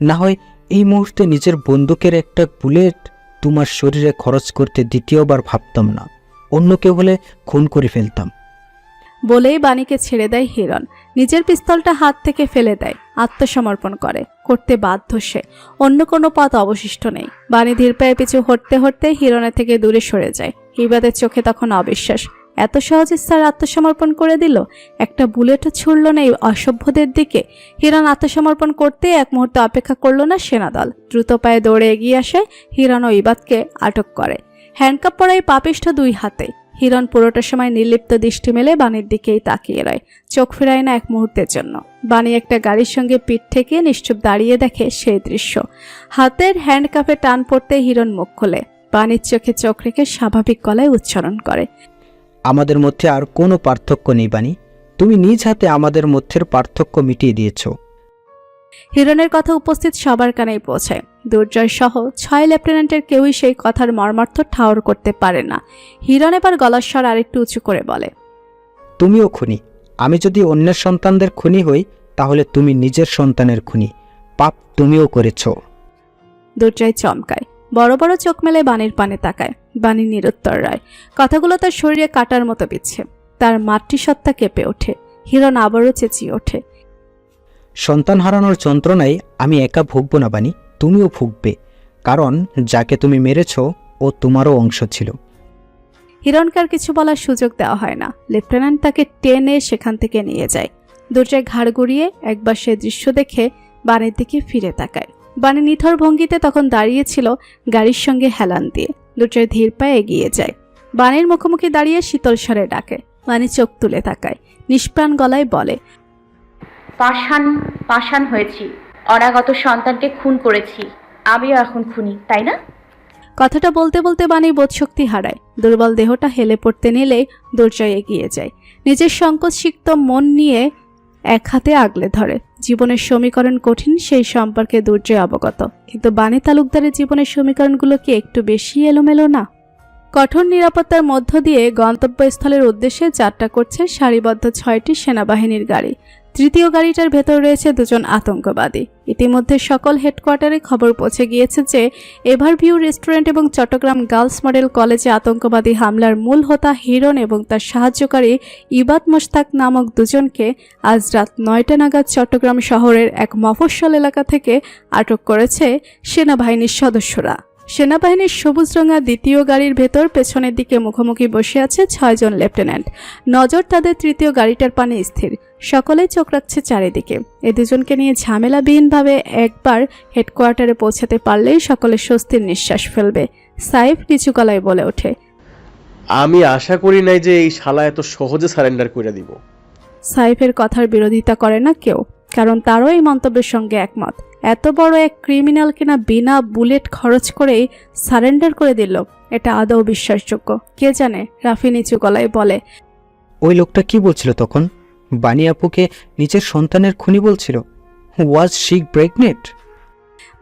না হয় এই মুহূর্তে নিজের বন্দুকের একটা বুলেট তোমার শরীরে খরচ করতে দ্বিতীয়বার ভাবতাম না। অন্য কেউ হলে খুন করে ফেলতাম। বলেই বাণীকে ছেড়ে দেয় হিরণ। নিজের পিস্তলটা হাত থেকে ফেলে দেয়, আত্মসমর্পণ করতে বাধ্য সে। অন্য কোনো পথ অবশিষ্ট নেই। বাণী ধীর পায়ে পিছু হটতে হটতে হিরণের থেকে দূরে সরে যায়। ইবাদের চোখে তখন অবিশ্বাস। এত সহজে স্যার আত্মসমর্পণ করে দিল? একটা বুলেটও ছুড়ল না এই অসভ্যদের দিকে। হিরণ আত্মসমর্পণ করতে এক মুহূর্তে অপেক্ষা করলো না সেনাদল। দ্রুত পায়ে দৌড়ে এগিয়ে আসে। হিরণ ও ইবাদকে আটক করে। হ্যান্ডকাপ পরা এই পাপিষ্ঠ 2 হাতে। হিরণ পুরোটা সময় নির্লিপ্ত দৃষ্টি মেলে বাণীর দিকেই তাকিয়ে রয়, চোখ ফেরায় না এক মুহূর্তের জন্য। বাণী একটা গাড়ির সঙ্গে পিঠ থেকে নিশ্চুপ দাঁড়িয়ে দেখে সেই দৃশ্য। হাতের হ্যান্ডকাপে টান পড়তে হিরণ মুখ খোলে। বাণীর চোখে চোখ রেখে স্বাভাবিক গলায় উচ্চারণ করে, আমাদের মধ্যে আর কোনো পার্থক্য নেই বাণী। তুমি নিজ হাতে আমাদের মধ্যের পার্থক্য মিটিয়ে দিয়েছ। হিরণের কথা উপস্থিত সবার কানেই পৌঁছায়। দুর্জয় সহ 6 লেফটেন্যান্টের কেউই সেই কথার মর্মার্থ ঠাউর করতে পারে না। হিরণ এবার গলার স্বর আরেকটু উঁচু করে বলে, তুমিও খুনি। আমি যদি অন্যের সন্তানদের খুনি হই তাহলে তুমি নিজের সন্তানের খুনি। পাপ তুমিও করেছ। দুর্জয় চমকায়, বড় বড় চোখ মেলে বাণীর পানে তাকায়। বাণী নিরুত্তর রয়। কথাগুলো তার শরীরে কাটার মতো বিচ্ছে। তার মাতৃসত্তা কেঁপে ওঠে। হিরণ আবারও চেঁচিয়ে ওঠে, সন্তান হারানোর যন্ত্রণায় আমি একা ভুগব না বাণী, তুমিও ভুগবে। কারণ যাকে তুমি মেরেছ ও তোমারও অংশ ছিল। হিরণকে আর কিছু বলার সুযোগ দেওয়া হয় না। লেফটেন্যান্ট তাকে টেনে সেখান থেকে নিয়ে যায়। দুর্জয় ঘাড় গড়িয়ে একবার সে দৃশ্য দেখে বাণীর দিকে ফিরে তাকায়। বাণী নিথর ভঙ্গিতে তখন দাঁড়িয়েছিল গাড়ির সঙ্গে হেলান দিয়ে। দুর্জয় ধীর পায়ে এগিয়ে যায়। বাণীর মুখোমুখি দাঁড়িয়ে শীতল স্বরে ডাকে। বাণী চোখ তুলে তাকায়, নিষ্প্রাণ গলায় বলে, পাষাণ হয়েছি, অনাগত সন্তানকে খুন করেছি, আমিও এখন খুনি, তাই না? কথাটা বলতে বলতে বাণী বোধশক্তি হারায়। দুর্বল দেহটা হেলে পড়তে নিলে দুর্জয় এগিয়ে যায়। নিজের সংকোচসিক্ত মন নিয়ে এক হাতে আগলে ধরে। জীবনের সমীকরণ কঠিন, সেই সম্পর্কে দুর্জয় অবগত। কিন্তু বাণী তালুকদারের জীবনের সমীকরণগুলো কি একটু বেশি এলোমেলো না? কঠোর নিরাপত্তার মধ্য দিয়ে গন্তব্যস্থলের উদ্দেশ্যে যাত্রা করছে সারিবদ্ধ 6টি সেনাবাহিনীর গাড়ি। তৃতীয় গাড়িটার ভেতর রয়েছে 2 জন আতঙ্কবাদী। ইতিমধ্যে সকল হেডকোয়ার্টারে খবর পৌঁছে গিয়েছে যে এভারভিউ রেস্টুরেন্ট এবং চট্টগ্রাম গার্লস মডেল কলেজে আতঙ্কবাদী হামলার মূল হোতা হিরণ এবং তার সাহায্যকারী ইবাদ মোশতাক নামক 2 জনকে আজ রাত 9টা নাগাদ চট্টগ্রাম শহরের এক মফস্বল এলাকা থেকে আটক করেছে সেনাবাহিনীর সদস্যরা। সেনাবাহিনীর সবুজ রঙা দ্বিতীয় গাড়ির ভেতর পেছনের দিকে মুখোমুখি বসে আছে 6 জন লেফটেন্যান্ট। নজর তাদের তৃতীয় গাড়িটার পানে স্থির। সকলেই চোখ রাখছে চারিদিকে। এই 2 জনকে নিয়ে ঝামেলাবিহীনভাবে একবার হেডকোয়ার্টারে পৌঁছাতে পারলেই সকলে স্বস্তির নিঃশ্বাস ফেলবে। সাইফ নিচু গলায় বলে ওঠে, আমি আশা করি নাই যে এই শালা এত সহজে সারেন্ডার করে দিব। সাইফের কথার বিরোধিতা করে না কেউ, কারণ তারও এই মন্তব্যের সঙ্গে একমত। এত বড় এক ক্রিমিনাল কিনা বিনা বুলেট খরচ করেই সারেন্ডার করে দিল, এটা আদৌ বিশ্বাসযোগ্য? কে জানে। রাফি নিচু গলায় বলে, ওই লোকটা কি বলছিল তখন? বাণী আপুকে নিজের সন্তানের খুনি বলছিল। Was she pregnant?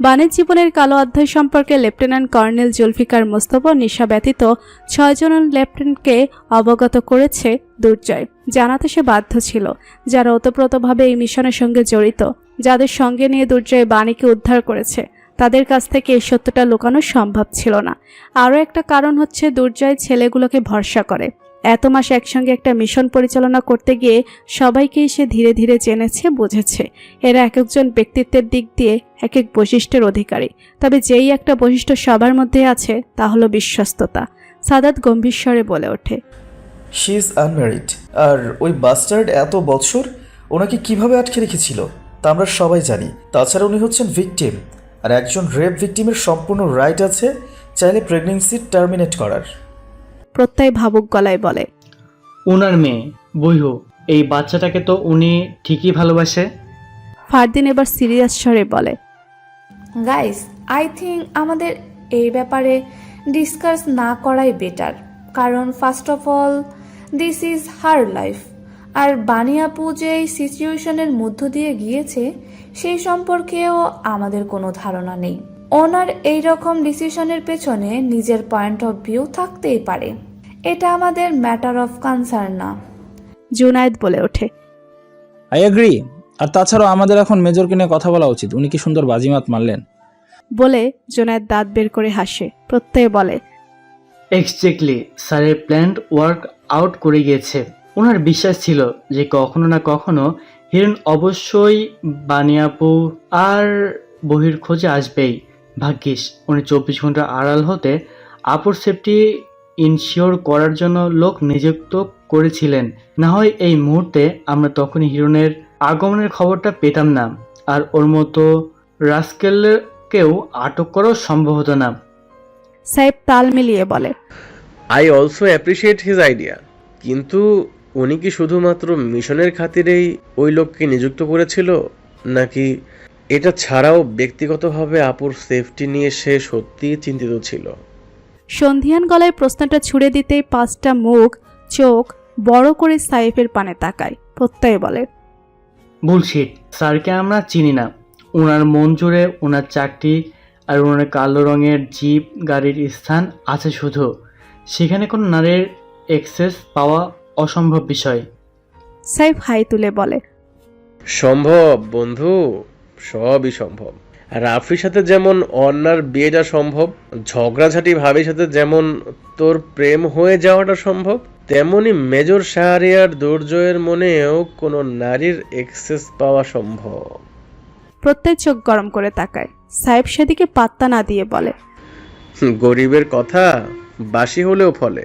বাণীর জীবনের কালো অধ্যায় সম্পর্কে লেফটেন্যান্ট কর্নেল জুলফিকার মোস্তফা নিশা ব্যতীত 6 জন লেফটেন্যান্টকে অবগত করেছে দুর্জয়। জানাতে সে বাধ্য ছিল। যারা ওতপ্রোতভাবে এই মিশনের সঙ্গে জড়িত, যাদের সঙ্গে নিয়ে দুর্জয় বাণীকে উদ্ধার করেছে, তাদের কাছ থেকে এই সত্যটা লুকানো সম্ভব ছিল না। আরও একটা কারণ হচ্ছে দুর্জয় ছেলেগুলোকে ভরসা করে। এত মাস একসঙ্গে একটা মিশন পরিচালনা করতে গিয়ে সবাইকেই সে ধীরে ধীরে জেনেছে, বুঝেছে। এরা এক একজন ব্যক্তিত্বের দিক দিয়ে এক এক বৈশিষ্ট্যের অধিকারী। তবে যেই একটা বৈশিষ্ট্য সবার মধ্যে আছে, তা হলো বিশ্বস্ততা। সাদাত গম্ভীর স্বরে বলে ওঠে, শি ইজ আনম্যারিড। আর ওই বাস্টার্ড এত বছর ওনাকে কিভাবে আটকে রেখেছিল তা আমরা সবাই জানি। তাছাড়া উনি হচ্ছেন ভিকটিম। আর একজন রেপ ভিকটিমের সম্পূর্ণ রাইট আছে চাইলে প্রেগনেন্সি টার্মিনেট করার। প্রত্যয় ভাবুক গলায় বলে। ওনার মেয়ে বইহু, এই বাচ্চাটাকে তো উনি ঠিকই ভালোবাসে। ফারদিন এবার সিরিয়াস স্বরে বলে। গাইস, আই থিঙ্ক আমাদের এই ব্যাপারে ডিসকাস না করাই বেটার, কারণ first of all this is her life, আর বানিয়াপু যে এই সিচুয়েশনের মধ্য দিয়ে গিয়েছে সেই সম্পর্কেও আমাদের কোনো ধারণা নেই। ওনার এই রকম ডিসিশনের পেছনে নিজের পয়েন্ট অফ ভিউ থাকতেই পারে, এটা আমাদের ম্যাটার অফ কনসার্ন না। জুনায়েদ বলে ওঠে। I agree. আর তাছাড়াও আমাদের এখন মেজরকে নিয়ে কথা বলা উচিত। উনি কি সুন্দর বাজিমাত মারলেন। বলে জুনায়েদ দাঁত বের করে হাসে। প্রত্যয় বলে। এক্স্যাক্টলি, স্যারের প্ল্যান্ড ওয়ার্ক আউট করে গিয়েছে। ওনার বিশ্বাস ছিল যে কখনো না কখনো হিরণ অবশ্যই বানিয়াপু আর বহির খোঁজে আসবেই। ভাগ্যিস উনি 24 ঘন্টা আড়াল হতে আপুর সেফটি ইনশিওর করার জন্য লোক নিযুক্ত করেছিলেন। না হয় এই মুহূর্তে আমরা তখনই হিরণের আগমনের খবরটা পেতাম না, আর ওর মতো রাস্কেলকেও আটক করাও সম্ভব হতো না। সাহেব তাল মিলিয়ে বলে। I also appreciate his idea, কিন্তু উনি কি শুধুমাত্র মিশনের খাতিরেই ওই লোককে নিযুক্ত করেছিল, নাকি এটা ছাড়াও ব্যক্তিগতভাবে আপুর সেফটি নিয়ে সে সত্যিই চিন্তিত ছিল? সন্ধিয়ান গলায় প্রশ্নটা ছুড়ে দিতেই 5টা মুখ চোখ বড় করে সাইফের পানে তাকায়। প্রত্যয় বলে। বুলশিট, স্যারকে আমরা চিনি না। ওনার মন জুড়ে ওনার চাকরি আর ওনার কালো রঙের জিপ গাড়ির স্থান আছে শুধু। সেখানে কোনো নারীর অ্যাক্সেস পাওয়া অসম্ভব বিষয়। সাইফ হাই তুলে বলে। সম্ভব বন্ধু, সবই সম্ভব। রাফির সাথে যেমন অন্যার বিয়েটা সম্ভব, ঝগড়াঝাটি ভাবির সাথে যেমন তোর প্রেম হয়ে যাওয়াটা সম্ভব, তেমনি মেজর শাহরিয়ার দুর্জয়ের মনেও কোনো নারীর এক্সেস পাওয়া সম্ভব। প্রত্যয় চোখ গরম করে তাকায়। সাহেব সেদিকে পাত্তা না দিয়ে বলে। গরিবের কথা বাসি হলেও ফলে।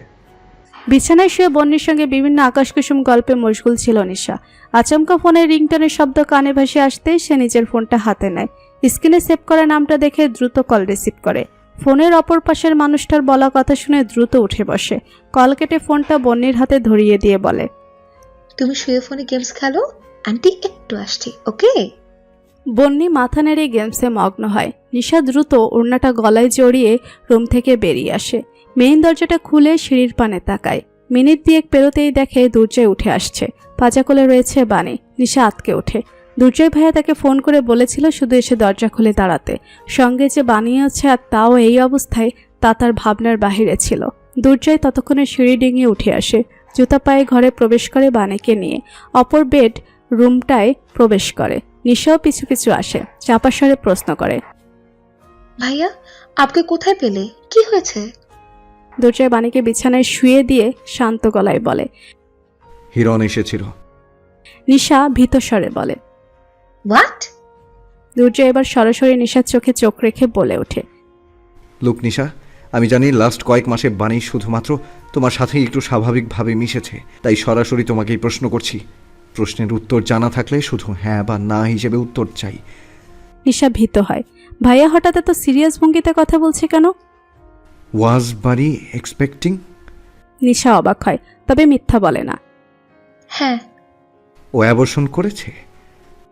বিছানায় শুয়ে বন্যির সঙ্গে বিভিন্ন আকাশকুসুম গল্পে মশগুল ছিল নিশা। আচমকা ফোনের রিংটনের শব্দ কানে ভেসে আসতেই সে নিজের ফোনটা হাতে নেয়। স্ক্রিনে সেভ করা নামটা দেখে দ্রুত কল রিসিভ করে। ফোনের অপর পাশের মানুষটার বলা কথা শুনে দ্রুত উঠে বসে। কল কেটে ফোনটা বন্যির হাতে ধরিয়ে দিয়ে বলে। তুমি শুয়ে ফোনে গেমস খেলো, আন্টি একটু আসছি, ওকে? বন্যি মাথা নেড়ে গেমসে মগ্ন হয়। নিশা দ্রুত ওড়নাটা গলায় জড়িয়ে রুম থেকে বেরিয়ে আসে। মেইন দরজাটা খুলে সিঁড়ির পানে তাকায়। মিনিট 2 পেরোতেই দেখে দুর্জয় উঠে আসছে। পাজা কোলে রয়েছে বাণী। নিশা আতকে ওঠে। দুর্জয় ভাইয়া তাকে ফোন করে বলেছিল শুধু এসে দরজা খুলে দাঁড়াতে। সঙ্গে যে বাণী আছে আর তাও এই অবস্থায়, তা তার ভাবনার বাহিরে ছিল। দুর্জয় ততক্ষণে সিঁড়ি ডিঙিয়ে উঠে আসে। জুতা পায়ে ঘরে প্রবেশ করে বাণীকে নিয়ে। অপর বেড রুমটায় প্রবেশ করে। নিশাও পিছু পিছু আসে। চাপা স্বরে প্রশ্ন করে। ভাইয়া, আপনি কোথায় পেলে? কি হয়েছে? দুর্জয় বাণীকে বিছানায় শুয়ে দিয়ে শান্ত গলায় বলে। হিরণ এসেছিল। নিশা ভীত স্বরে বলে। হোয়াট? দুর্জয় এবার সরাসরি নিশার চোখে চোখ রেখে বলে ওঠে। লোক নিশা, আমি জানি লাস্ট কয়েক মাসে বাণী শুধুমাত্র তোমার সাথেই একটু স্বাভাবিকভাবে মিশেছে, তাই সরাসরি তোমাকেই প্রশ্ন করছি। প্রশ্নের উত্তর জানা থাকলে শুধু হ্যাঁ বা না হিসেবে উত্তর চাই। নিশা ভীত হয়। ভাইয়া হঠাৎ এত সিরিয়াস ভঙ্গিতে কথা বলছে কেন? ওয়াজ বাড়ি এক্সপেক্টিং? নিশা অবাক হয়, তবে মিথ্যা বলে না। হ্যাঁ। ও অ্যাবর্শন করেছে?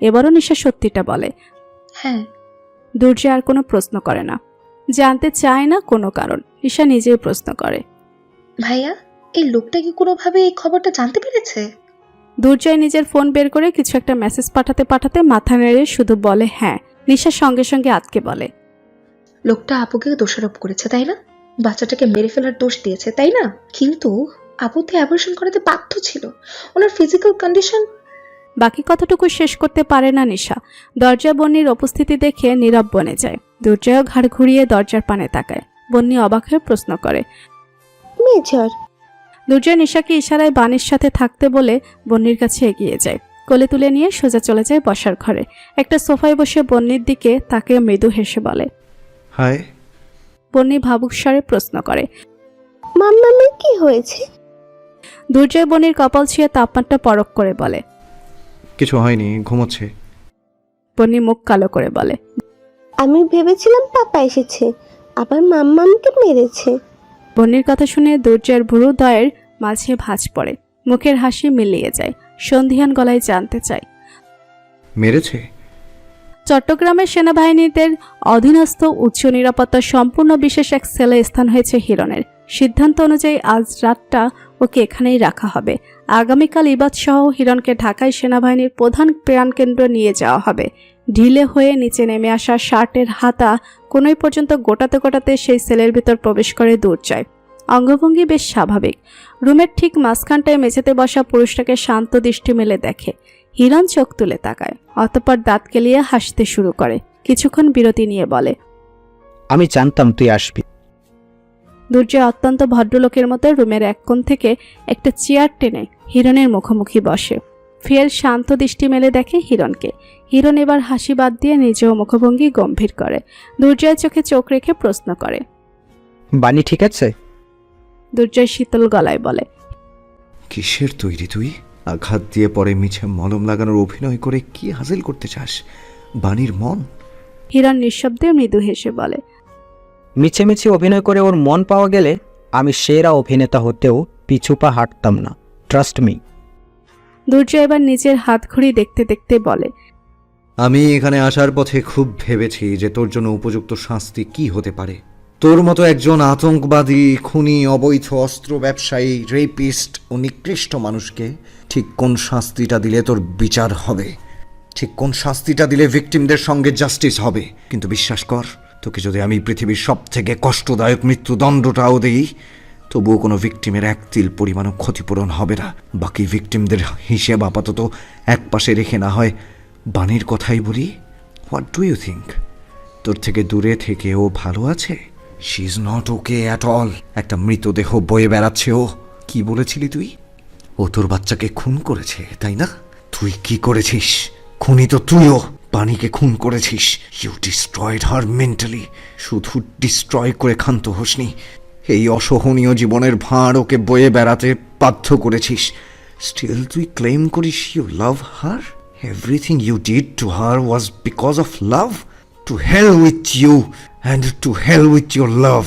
এবারও নিশা সত্যিটা বলে। হ্যাঁ। দুর্জয় আর কোনো প্রশ্ন করে না। জানতে চায় না কোনো কারণ। নিশা নিজেই প্রশ্ন করে। ভাইয়া, এই লোকটা কি কোনোভাবে এই খবরটা জানতে পেরেছে? দুর্জয় নিজের ফোন বের করে কিছু একটা মেসেজ পাঠাতে পাঠাতে মাথা নেড়ে শুধু বলে হ্যাঁ। নিশা সঙ্গে সঙ্গে আটকে বলে। লোকটা আপুকে দোষারোপ করেছে, তাই না? বাচ্চাটাকে মেরে ফেলার দোষ দিয়েছে, তাই না? কিন্তু আপু তো অ্যাবর্শন করাতে বাধ্য ছিল। ওনার ফিজিক্যাল কন্ডিশন। বাকি কথাটুকু শেষ করতে পারে না নিশা। দরজা বন্যির উপস্থিতি দেখে নীরব বনে যায়। দুর্জয়ও ঘাড় ঘুরিয়ে দরজার পানে তাকায়। বন্যি অবাক হয়ে প্রশ্ন করে। মেজর। দুর্জয় নিশাকে ইশারায় বাণীর সাথে থাকতে বলে বন্যির কাছে এগিয়ে যায়। কোলে তুলে নিয়ে সোজা চলে যায় বসার ঘরে। একটা সোফায় বসে বন্যির দিকে তাকে মৃদু হেসে বলে। হাই। বন্যি ভাবুক স্বরে প্রশ্ন করে। মাম্মামের কি হয়েছে? দুর্জয় বন্যির কপাল ছুঁয়ে তাপমাত্রা পরখ করে বলে। কিছু হয়নি, ঘুমোচ্ছে। বন্যি মুখ কালো করে বলে। আমি ভেবেছিলাম পাপা এসেছে, আবার মাম্মা আমাকে মেরেছে। বন্যির কথা শুনে দুর্জয়ের ভুরুদ্বয়ের মাঝে ভাঁজ পড়ে, মুখের হাসি মিলিয়ে যায়। সন্ধিহান গলায় জানতে চায়, মেরেছে? চট্টগ্রামের সেনাবাহিনীদের অধীনস্থ উচ্চ নিরাপত্তা সম্পূর্ণ বিশেষ এক সেলে স্থান হয়েছে হিরণের। সিদ্ধান্ত অনুযায়ী আজ রাতটা ওকে এখানেই রাখা হবে। আগামীকাল ইবাদ সহ হিরণকে ঢাকায় সেনাবাহিনীর প্রধান প্রাণকেন্দ্র নিয়ে যাওয়া হবে। ঢিলে হয়ে নিচে নেমে আসা শার্টের হাতা কোনোই পর্যন্ত গোটাতে গোটাতে সেই সেলের ভিতর প্রবেশ করে দুর্জয়। অঙ্গভঙ্গি বেশ স্বাভাবিক। রুমের ঠিক মাঝখানটায় মেঝেতে বসা পুরুষটাকে শান্ত দৃষ্টি মেলে দেখে। হিরণ চোখ তুলে তাকায়, অতঃপর দাঁত কেলিয়ে হাসতে শুরু করে। কিছুক্ষণ বিরতি নিয়ে বলে, আমি জানতাম তুই আসবি। দুর্জয় অত্যন্ত ভদ্রলোকের মতো রুমের এক কোণ থেকে একটা চেয়ার টেনে হিরণের মুখোমুখি বসে। ফের শান্ত দৃষ্টি মেলে দেখে হিরণকে। হিরণ এবার হাসি বাদ দিয়ে নিজেও মুখভঙ্গি গম্ভীর করে। দুর্জয়ের চোখে চোখ রেখে প্রশ্ন করে, বানি ঠিক আছে? দুর্জয় শীতল গলায় বলে, কিসের তৈরি তুই? আঘাত দিয়ে পরে মিছে মলম লাগানোর অভিনয় করে কি হাসিল করতে চাস? বাণীর মন? হিরণ নিঃশব্দে মৃদু হেসে বলে, মিছেমিছি অভিনয় করে ওর মন পাওয়া গেলে আমি সেরা অভিনেতা হতেও পিছুপা হাঁটতাম না, ট্রাস্ট মি। দুর্জয় এবার নিজের হাত ঘড়ি দেখতে দেখতে বলে, আমি এখানে আসার পথে খুব ভেবেছি যে তোর জন্য উপযুক্ত শাস্তি কি হতে পারে। তোর মতো একজন আতঙ্কবাদী, খুনি, অবৈধ অস্ত্র ব্যবসায়ী, রেপিস্ট ও নিকৃষ্ট মানুষকে ঠিক কোন শাস্তিটা দিলে তোর বিচার হবে, ঠিক কোন শাস্তিটা দিলে ভিকটিমদের সঙ্গে জাস্টিস হবে। কিন্তু বিশ্বাস কর, তোকে যদি আমি পৃথিবীর সব থেকে কষ্টদায়ক মৃত্যুদণ্ডটাও দিই, তবুও কোনো ভিকটিমের এক তিল পরিমাণও ক্ষতিপূরণ হবে না। বাকি ভিকটিমদের হিসেব আপাতত এক পাশে রেখে না হয় বাণীর কথাই বলি। What do you think? তোর থেকে দূরে থেকে ও ভালো আছে? She is not okay at all. একটা মৃতদেহ বয়ে বেড়াচ্ছে ও। কি বলেছিলি তুই? ও তোর বাচ্চাকে খুন করেছে, তাই না? তুই কি করেছিস? খুনি তো তুইও। বাণীকে খুন করেছিস। You destroyed her mentally. শুধু ডিস্ট্রয় করে ক্ষান্ত হোসনি, এই অসহনীয় জীবনের ভাঁড় ওকে বয়ে বেড়াতে বাধ্য করেছিস। স্টিল তুই ক্লেম করিস you love her? Everything you did to her was because of love? To hell with you and to hell with your love.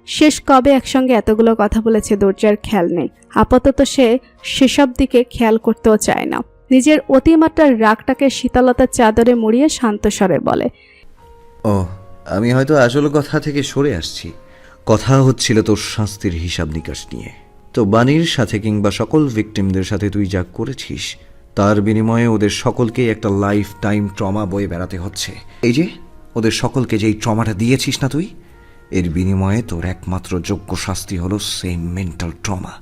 শেষ কবে একসঙ্গে এতগুলো কথা বলেছে দুর্জয়ের খেয়াল নেই। আপাতত সে সেসব দিকে খেয়াল করতেও চায় না। নিজের অতিমাত্রার রাগটাকে শীতলতার চাদরে মুড়িয়ে শান্ত স্বরে বলে, ও, আমি হয়তো আসল কথা থেকে সরে আসছি। কথা হচ্ছিল তোর শাস্তির হিসাব নিকাশ নিয়ে। তো বাণীর সাথে কিংবা সকল ভিকটিমদের সাথে তুই যা করেছিস, তার বিনিময়ে ওদের সকলকেই একটা লাইফ টাইম ট্রমা বয়ে বেড়াতে হচ্ছে। এই যে ওদের সকলকে যেই ট্রমাটা দিয়েছিস না তুই, এর বিনিময়ে তোর একমাত্র যোগ্য শাস্তি হলো সেম মেন্টাল ট্রমা।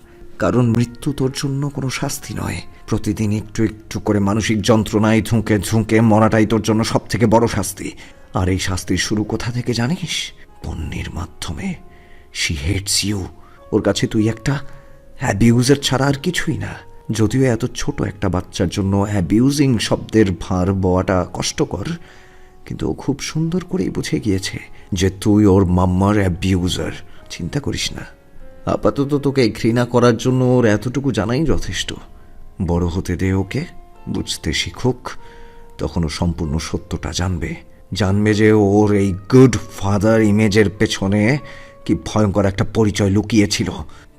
কারণ মৃত্যু তোর জন্য কোনো শাস্তি নয়। প্রতিদিন একটু একটু করে মানসিক যন্ত্রণায় ঝুঁকে ঝুঁকে মরাটাই তোর জন্য সব থেকে বড় শাস্তি। আর এই শাস্তির শুরু কোথা থেকে জানিস? বন্যের মাধ্যমে। She hates you. ওর কাছে তুই একটা অ্যাবিউজার ছাড়া আর কিছুই না। যদিও এত ছোট একটা বাচ্চার জন্য অ্যাবিউজিং শব্দের ভার বওয়াটা কষ্টকর, কিন্তু ও খুব সুন্দর করেই বুঝে গিয়েছে যে তুই ওর মাম্মার অ্যাবিউজার। চিন্তা করিস না, আপাতত তোকে ঘৃণা করার জন্য ওর এতটুকু জানাই যথেষ্ট। বড় হতে দে ওকে, বুঝতে শিখুক। তখন ও সম্পূর্ণ সত্যটা জানবে যে ওর এই গুড ফাদার ইমেজের পেছনে কি ভয়ঙ্কর একটা পরিচয় লুকিয়েছিল।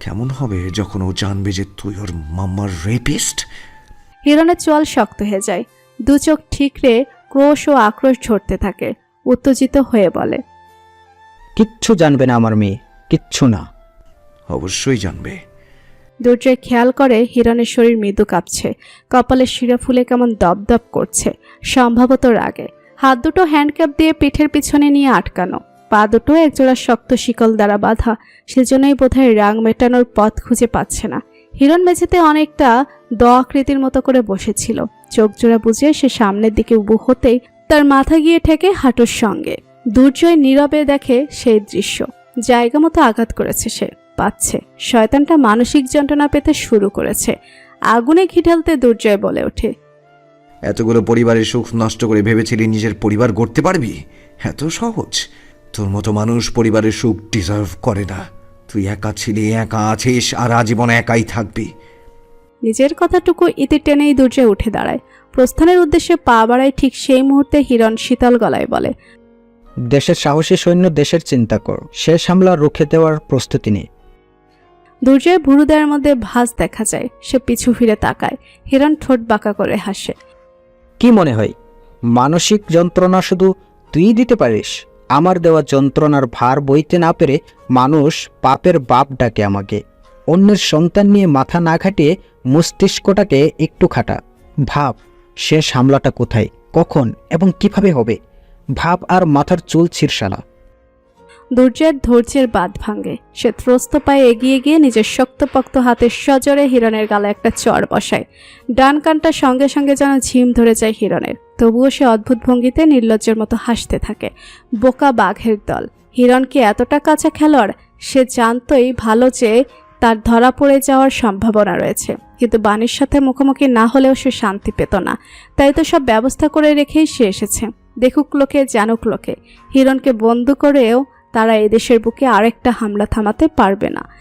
কেমন হবে যখন ও জানবে যে তুই ওর মাম্মার রেপিস্ট। হিরণের চোয়াল শক্ত হয়ে যায়। দু চোখ ঠিকরে ক্রোশ ও আক্রোশ ঝরতে থাকে। উত্তেজিত হয়ে বলে, কিচ্ছু জানবে না আমার মেয়ে, কিচ্ছু না। অবশ্যই জানবে। দুর্জয় খেয়াল করে হিরণের শরীর মৃদু কাঁপছে, কপালের শিরা ফুলে কেমন দপদপ করছে, সম্ভবত রাগে। হাত দুটো হ্যান্ডক্যাপ দিয়ে পিঠের পিছনে নিয়ে আটকানো, পা দুটো একজোড়া শক্ত শিকল দ্বারা বাঁধা। সেজন্যই বোধহয় রাগ মেটানোর পথ খুঁজে পাচ্ছে না। হিরণ মেঝেতে অনেকটা দ আকৃতির মতো করে বসেছিল। চোখ জোড়া বুঝে সে সামনের দিকে উবু হতেই তার মাথা গিয়ে ঠেকে হাঁটুর সঙ্গে। দুর্জয় নীরবে দেখে সেই দৃশ্য। জায়গা মতো আঘাত করেছে সে, পাচ্ছে। শয়তানটা মানসিক যন্ত্রণা পেতে শুরু করেছে। আগুনে ঘি ঢালতে দুর্জয় বলে ওঠে, এতগুলো পরিবারের সুখ নষ্ট করে ভেবেছিলি নিজের পরিবার গড়তে পারবি? এত সহজ? তোর মতো মানুষ পরিবারের সুখ ডিজার্ভ করে না। তুই একা ছিলি, একা আছিস, আর আজীবন একাই থাকবি। নিজের কথাটুকু ইতি টেনেই দুর্জয় উঠে দাঁড়ায়। প্রস্থানের উদ্দেশ্যে পা বাড়ায়। ঠিক সেই মুহূর্তে হিরণ শীতল গলায় বলে, দেশের সাহসী সৈন্য দেশের চিন্তা কর, শেষ হামলা রুখে দেওয়ার প্রস্তুতি নেই। দুর্জয়ের ভুরুদের মধ্যে ভাঁজ দেখা যায়। সে পিছু ফিরে তাকায়। হিরণ ঠোঁট বাঁকা করে হাসে। কি মনে হয় মানসিক যন্ত্রণা শুধু তুই দিতে পারিস? আমার দেওয়া যন্ত্রণার ভার বইতে না পেরে মানুষ পাপের বাপ ডাকে আমাকে। অন্যের সন্তান নিয়ে মাথা না খাটিয়ে মস্তিষ্কটাকে একটু খাটা। ভাব শেষ হামলাটা কোথায়, কখন এবং কিভাবে হবে। ভাব আর মাথার চুল ছিঁড়শালা। দুর্জয়ের ধৈর্যের বাঁধ ভাঙে। সে ত্রস্ত পায়ে এগিয়ে গিয়ে নিজের শক্তপোক্ত হাতের সজোরে হিরণের গালে একটা চড় বসায়। ডান কানটা সঙ্গে সঙ্গে যেন ঝিম ধরে যায় হিরণের। তবুও সে অদ্ভুত ভঙ্গিতে নির্লজ্জের মতো হাসতে থাকে। বোকা বাঘের দল। হিরণ কি এতটা কাঁচা খেলোয়াড়? সে জানতই ভালো যে তার ধরা পড়ে যাওয়ার সম্ভাবনা রয়েছে, কিন্তু বাণীর সাথে মুখোমুখি না হলেও সে শান্তি পেত না। তাই তো সব ব্যবস্থা করে রেখেই সে এসেছে। দেখুক লোকে, জানুক লোকে, হিরণকে বন্দী করেও তারা এদেশের বুকে আরেকটা হামলা থামাতে পারবে না।